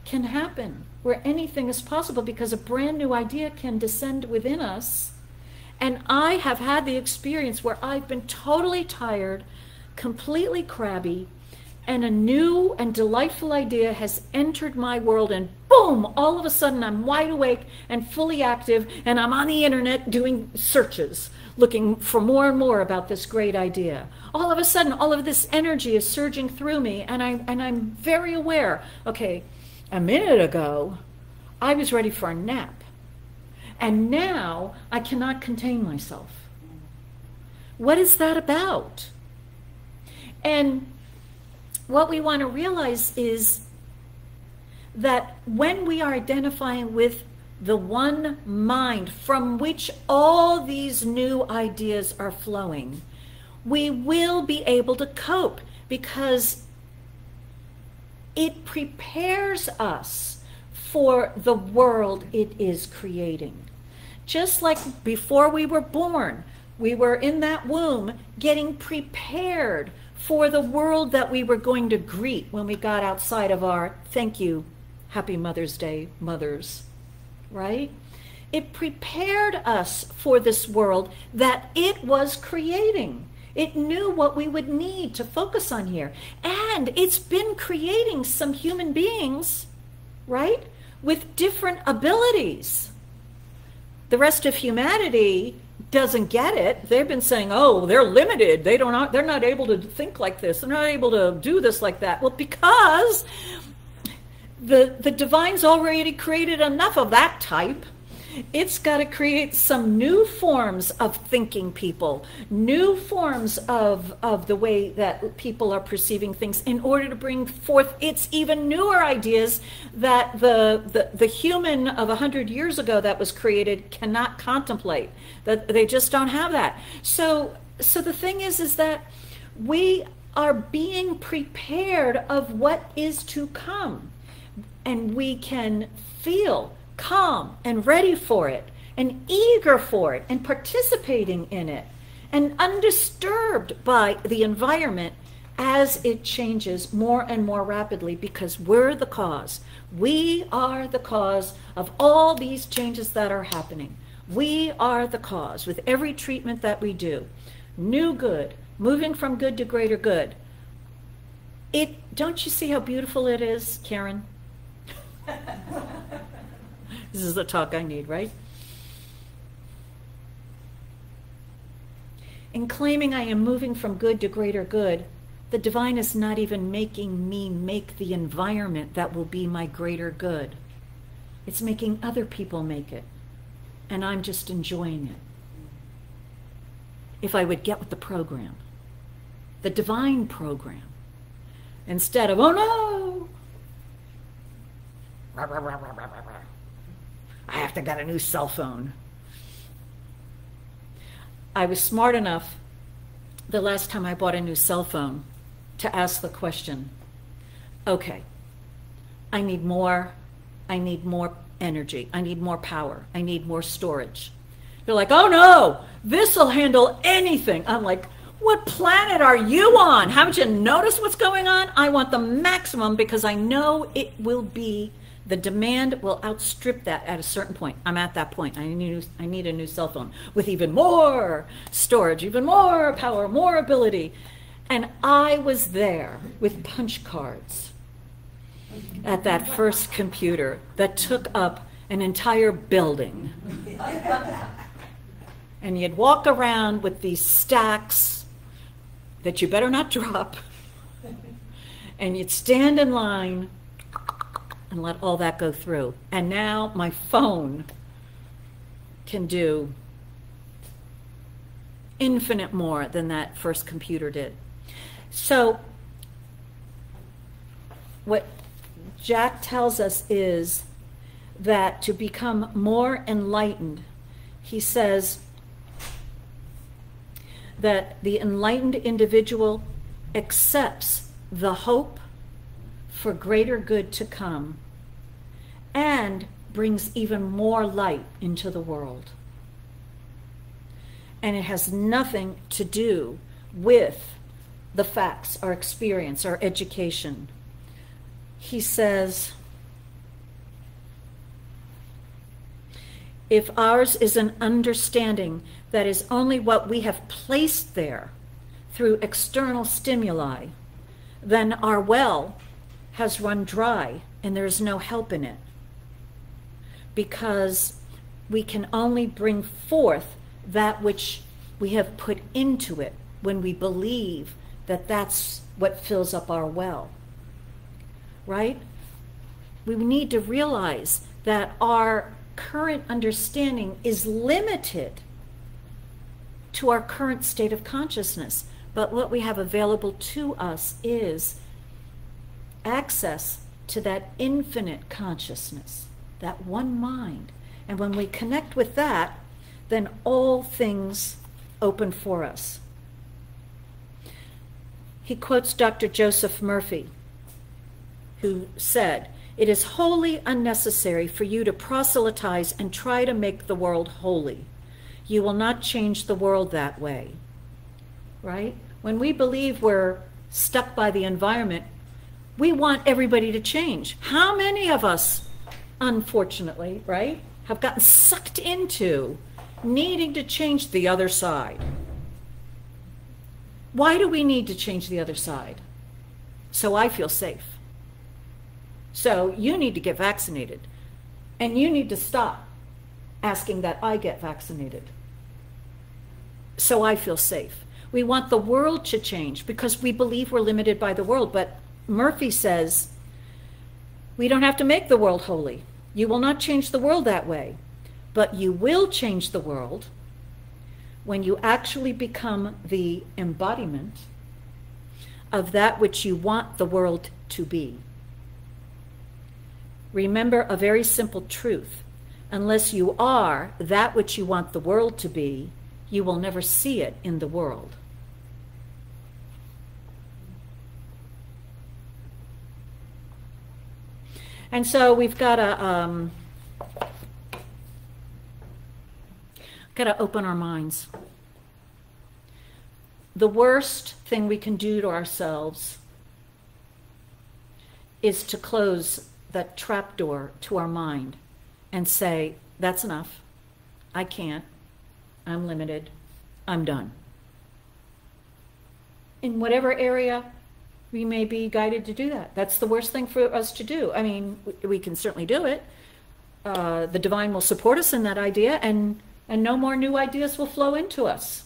can happen, where anything is possible, because a brand new idea can descend within us? And I have had the experience where I've been totally tired, completely crabby, and a new and delightful idea has entered my world, and boom, all of a sudden I'm wide awake and fully active, and I'm on the internet doing searches, looking for more and more about this great idea. All of a sudden, all of this energy is surging through me, and I'm very aware, okay, a minute ago, I was ready for a nap, and now I cannot contain myself. What is that about? And what we want to realize is that when we are identifying with the one mind from which all these new ideas are flowing, we will be able to cope, because it prepares us for the world it is creating. Just like before we were born, we were in that womb getting prepared for the world that we were going to greet when we got outside of our, thank you, Happy Mother's Day, mothers, right? It prepared us for this world that it was creating. It knew what we would need to focus on here. And it's been creating some human beings, right, with different abilities. The rest of humanity doesn't get it. They've been saying, oh, they're limited. They're not able to think like this. They're not able to do this like that. Well, because the divine's already created enough of that type. It's got to create some new forms of thinking people, new forms of the way that people are perceiving things in order to bring forth its even newer ideas that the human of 100 years ago that was created cannot contemplate, that they just don't have that. So the thing is that we are being prepared of what is to come, and we can feel calm and ready for it and eager for it and participating in it and undisturbed by the environment as it changes more and more rapidly, because we're the cause. We are the cause of all these changes that are happening. We are the cause with every treatment that we do. New good, moving from good to greater good. Don't you see how beautiful it is, Karen? This is the talk I need, right? In claiming I am moving from good to greater good, the divine is not even making me make the environment that will be my greater good. It's making other people make it, and I'm just enjoying it. If I would get with the program, the divine program, instead of, oh no, I have to get a new cell phone. I was smart enough the last time I bought a new cell phone to ask the question, okay, I need more energy, I need more power, I need more storage. They're like, oh no, this will handle anything. I'm like, what planet are you on? Haven't you noticed what's going on? I want the maximum because I know it will be, the demand will outstrip that at a certain point. I'm at that point. I need a new cell phone with even more storage, even more power, more ability. And I was there with punch cards at that first computer that took up an entire building. And you'd walk around with these stacks that you better not drop. And you'd stand in line and let all that go through. And now my phone can do infinite more than that first computer did. So what Jack tells us is that to become more enlightened, he says that the enlightened individual accepts the hope for greater good to come and brings even more light into the world. And it has nothing to do with the facts, our experience, our education. He says, if ours is an understanding that is only what we have placed there through external stimuli, then our well has run dry and there is no help in it, because we can only bring forth that which we have put into it when we believe that that's what fills up our well, right? We need to realize that our current understanding is limited to our current state of consciousness, but what we have available to us is access to that infinite consciousness, that one mind. And when we connect with that, then all things open for us. He quotes Dr. Joseph Murphy, who said, It is wholly unnecessary for you to proselytize and try to make the world holy. You will not change the world that way, right? When we believe we're stuck by the environment, we want everybody to change. How many of us, unfortunately, right, have gotten sucked into needing to change the other side? Why do we need to change the other side? So I feel safe. So you need to get vaccinated. And you need to stop asking that I get vaccinated. So I feel safe. We want the world to change because we believe we're limited by the world. But Murphy says, we don't have to make the world holy. You will not change the world that way. But you will change the world when you actually become the embodiment of that which you want the world to be. Remember a very simple truth. Unless you are that which you want the world to be, you will never see it in the world. And so we've got to open our minds. The worst thing we can do to ourselves is to close that trapdoor to our mind and say, that's enough. I can't. I'm limited. I'm done. In whatever area we may be guided to do that. That's the worst thing for us to do. I mean, we can certainly do it. The divine will support us in that idea, and no more new ideas will flow into us.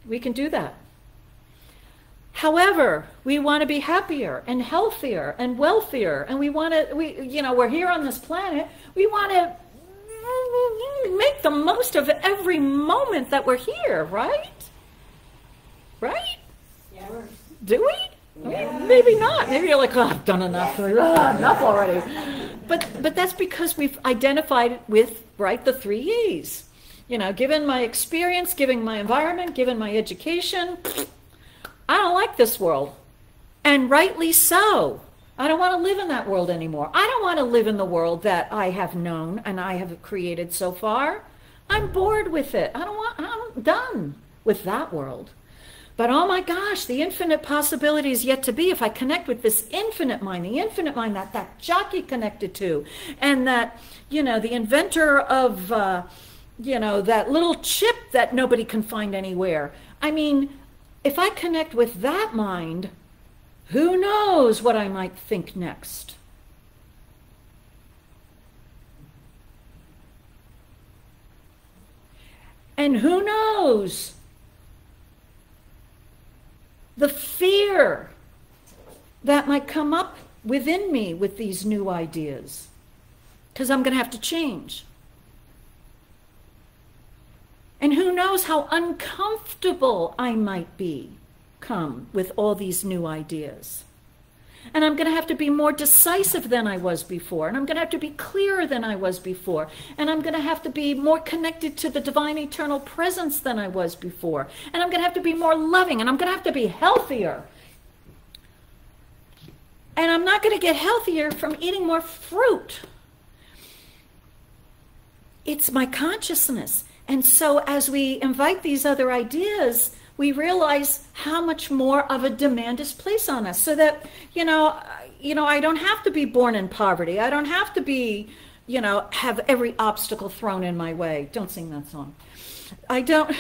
We can do that. However, we want to be happier and healthier and wealthier, and we're here on this planet. We want to make the most of every moment that we're here, right? Right? Yeah. Do we? I mean, maybe not. Maybe you're like, oh, I've done enough. Enough already. But that's because we've identified with, right, the 3 E's. Given my experience, given my environment, given my education, I don't like this world. And rightly so. I don't want to live in that world anymore. I don't want to live in the world that I have known and I have created so far. I'm bored with it. I'm done with that world. But oh my gosh, the infinite possibilities yet to be if I connect with this infinite mind, the infinite mind that jockey connected to, and that, the inventor of, that little chip that nobody can find anywhere. I mean, if I connect with that mind, who knows what I might think next? And who knows the fear that might come up within me with these new ideas, because I'm going to have to change. And who knows how uncomfortable I might become with all these new ideas. And I'm going to have to be more decisive than I was before. And I'm going to have to be clearer than I was before. And I'm going to have to be more connected to the divine eternal presence than I was before. And I'm going to have to be more loving. And I'm going to have to be healthier. And I'm not going to get healthier from eating more fruit. It's my consciousness. And so as we invite these other ideas, we realize how much more of a demand is placed on us, so that, I don't have to be born in poverty. I don't have to be, have every obstacle thrown in my way. Don't sing that song. I don't,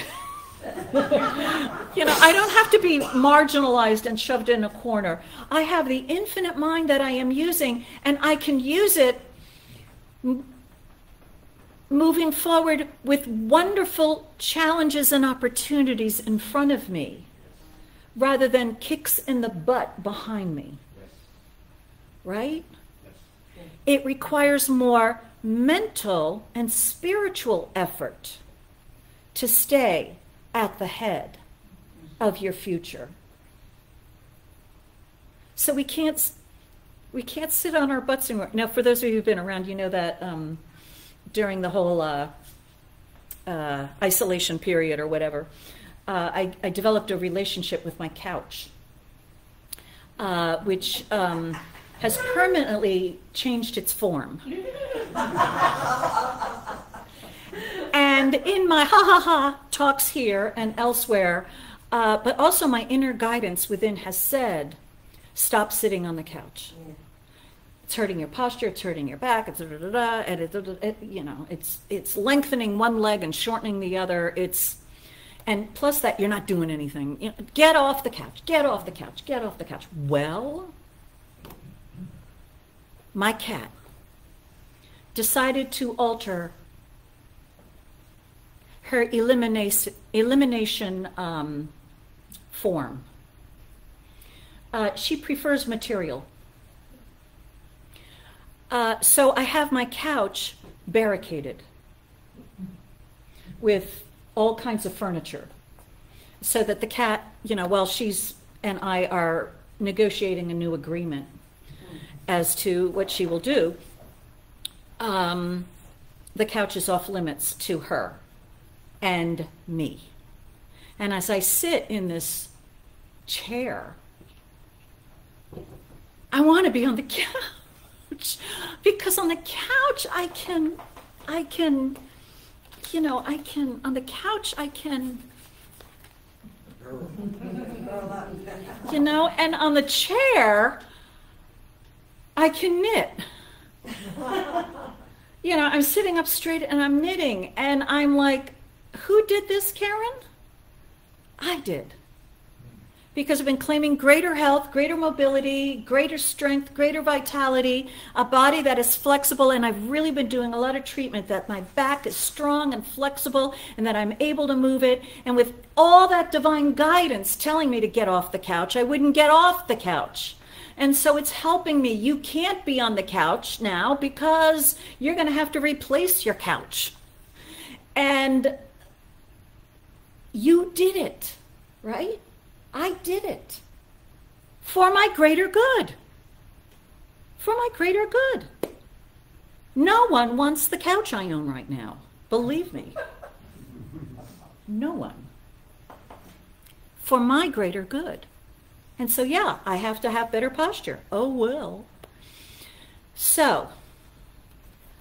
I don't have to be marginalized and shoved in a corner. I have the infinite mind that I am using, and I can use it moving forward with wonderful challenges and opportunities in front of me, rather than kicks in the butt behind me. Right? It requires more mental and spiritual effort to stay at the head of your future. So we can't sit on our butts anymore. Now, for those of you who've been around, you know that during the whole isolation period or whatever, I developed a relationship with my couch, which has permanently changed its form. And in my ha-ha-ha talks here and elsewhere, but also my inner guidance within has said, stop sitting on the couch. Yeah. It's hurting your posture, it's hurting your back, it's it's lengthening one leg and shortening the other. And plus that, you're not doing anything. Get off the couch, get off the couch, get off the couch. Well, my cat decided to alter her elimination form. She prefers material. So I have my couch barricaded with all kinds of furniture so that the cat, while she's and I are negotiating a new agreement as to what she will do, the couch is off limits to her and me. And as I sit in this chair, I want to be on the couch because on the couch I can on the couch I can and on the chair I can knit. I'm sitting up straight and I'm knitting and I'm like, who did this, Karen? I did. Because I've been claiming greater health, greater mobility, greater strength, greater vitality, a body that is flexible, and I've really been doing a lot of treatment that my back is strong and flexible and that I'm able to move it. And with all that divine guidance telling me to get off the couch, I wouldn't get off the couch. And so it's helping me. You can't be on the couch now because you're going to have to replace your couch. And you did it, right? I did it for my greater good. For my greater good. No one wants the couch I own right now. Believe me. No one. For my greater good. And so, yeah, I have to have better posture. Oh, well. So,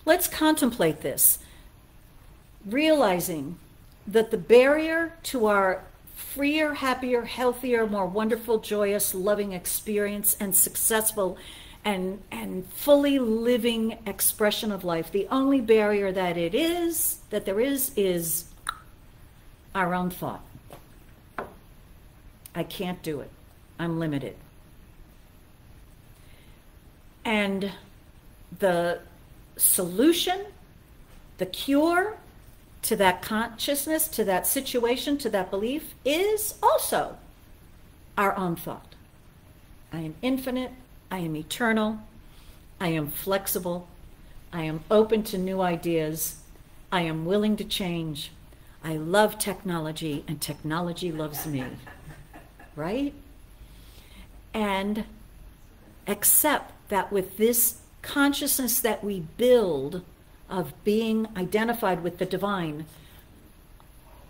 let's contemplate this. Realizing that the barrier to our freer, happier, healthier, more wonderful, joyous, loving experience and successful and fully living expression of life, the only barrier that there is our own thought. I can't do it. I'm limited. And the solution, the cure to that consciousness, to that situation, to that belief is also our own thought. I am infinite. I am eternal. I am flexible. I am open to new ideas. I am willing to change. I love technology, and technology loves me. Right? And accept that with this consciousness that we build of being identified with the divine,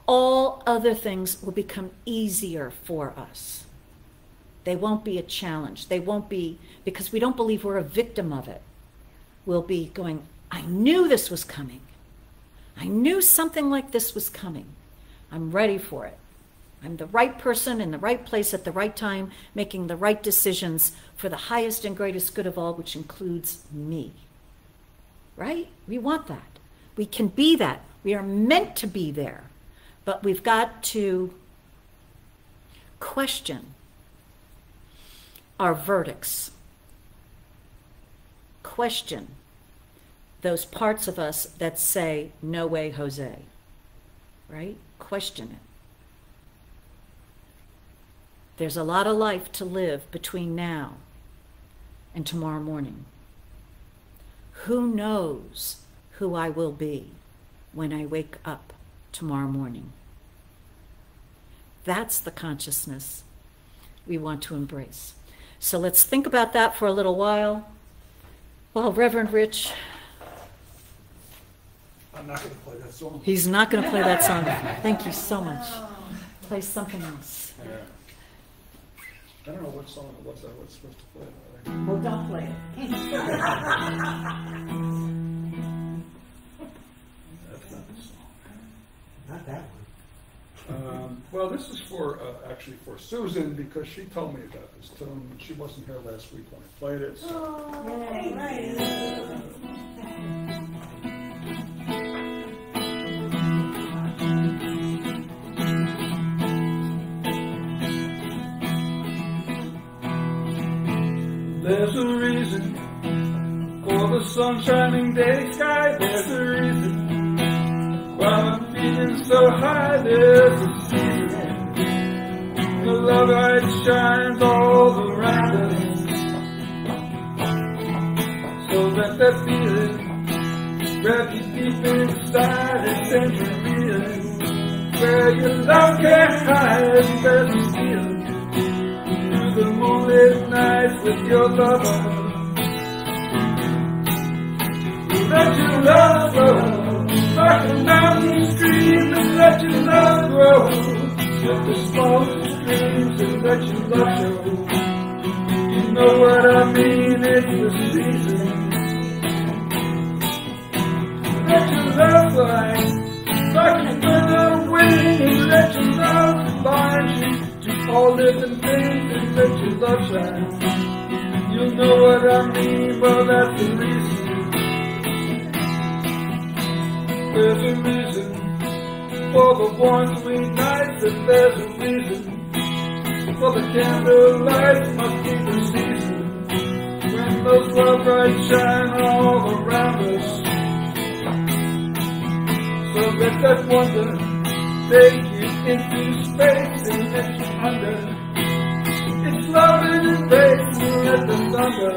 all other things will become easier for us. They won't be a challenge. They won't be, because we don't believe we're a victim of it. We'll be going, I knew this was coming. I knew something like this was coming. I'm ready for it. I'm the right person in the right place at the right time, making the right decisions for the highest and greatest good of all, which includes me. Right? We want that. We can be that. We are meant to be there. But we've got to question our verdicts. Question those parts of us that say, no way, Jose. Right? Question it. There's a lot of life to live between now and tomorrow morning. Who knows who I will be when I wake up tomorrow morning? That's the consciousness we want to embrace. So let's think about that for a little while. Well, Reverend Rich, I'm not going to play that song. he's not going to play that song. Thank you so much. Play something else. I don't know what song it was I was supposed to play. Well, don't play it. That's not the song. Not that one. Well, this is for actually for Susan, because she told me about this tune. She wasn't here last week when I played it. So. Yay, right. There's a reason for the sun-shining day sky. There's a reason why I'm feeling so high. There's a season the love light shines all around us, so that feeling wrapped you deep inside and send you reeling, where your love can't hide. There's a feeling the moonlit nights with your lover. Let your love flow like a mountain stream, and let your love grow with the smallest dreams, and let your love show. You know what I mean, it's the season. Let your love fly like a feather wing, and let your love bind you to all living things, and let your love shine. You know what I mean, well that's the reason. There's a reason for the warm sweet nights, and there's a reason for the candle lights. Must be the season when those love lights shine all around us, so let that wonder take you into space and let you under. It's love in embrace, you let the thunder,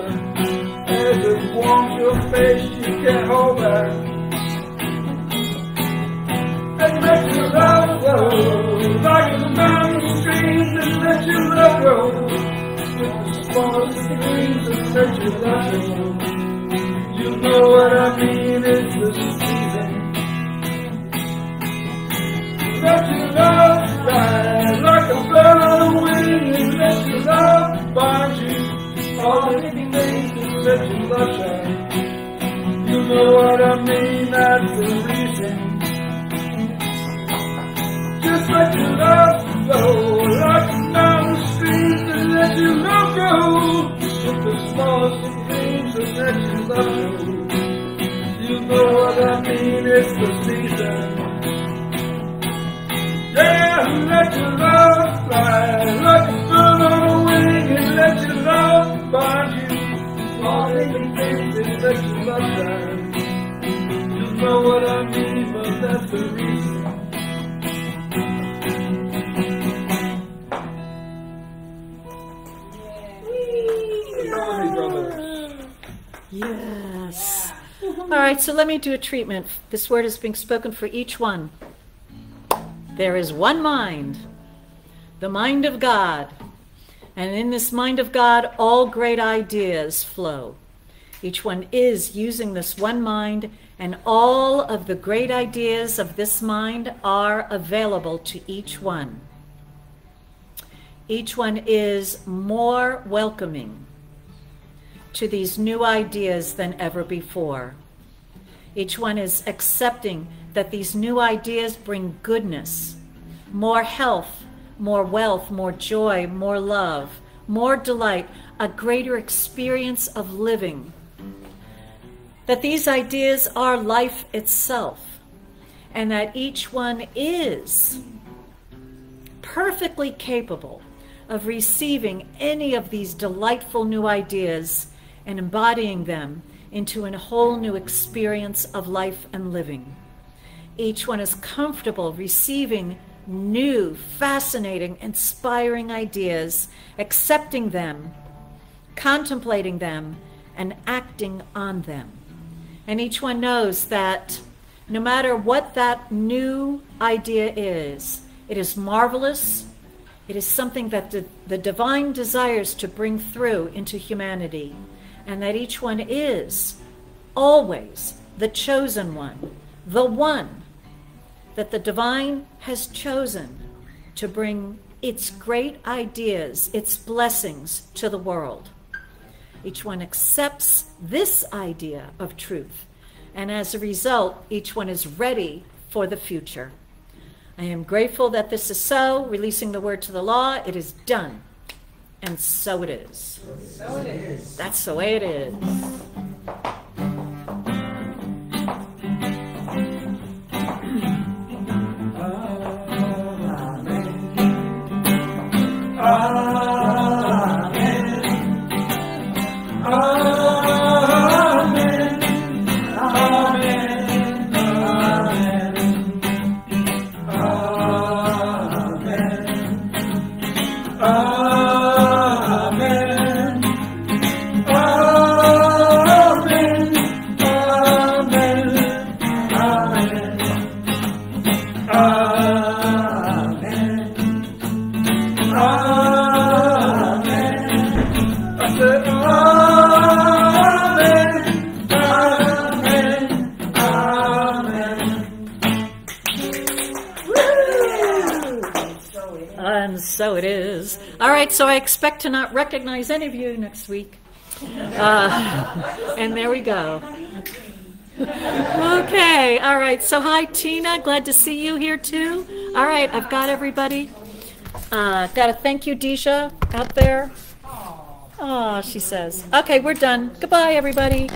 as it warms your face, you can't hold back. And let your love flow like a mountain stream, and let your love grow with the smallest of dreams, and let your love show. You know what I mean, it's the season. Let your love fly like a bird on a wing, and let your love bind you all living things, and let your love shine. You know what I mean, that's the reason. Just let your love flow like a mountain stream, and let your love grow with the smallest of dreams, and let your love show. You know what I mean, it's the season. Yeah, let your love fly like a bird on a wing, and let your love bind you all living things, and let your love shine. You know what I mean, but that's the reason. Yes. All right, so let me do a treatment. This word is being spoken for each one. There is one mind, the mind of God. And in this mind of God, all great ideas flow. Each one is using this one mind, and all of the great ideas of this mind are available to each one. Each one is more welcoming to these new ideas than ever before. Each one is accepting that these new ideas bring goodness, more health, more wealth, more joy, more love, more delight, a greater experience of living. That these ideas are life itself, and that each one is perfectly capable of receiving any of these delightful new ideas and embodying them into a whole new experience of life and living. Each one is comfortable receiving new, fascinating, inspiring ideas, accepting them, contemplating them, and acting on them. And each one knows that no matter what that new idea is, it is marvelous. It is something that the divine desires to bring through into humanity, and that each one is always the chosen one, the one that the divine has chosen to bring its great ideas, its blessings to the world. Each one accepts this idea of truth. And as a result, each one is ready for the future. I am grateful that this is so. Releasing the word to the law, it is done. And so it is. So it is. That's the way it is. So it is. All right, so I expect to not recognize any of you next week. And there we go. Okay, all right. So hi, Tina. Glad to see you here, too. All right, I've got everybody. Got to thank you, DeeJah, out there. Oh, she says. Okay, we're done. Goodbye, everybody.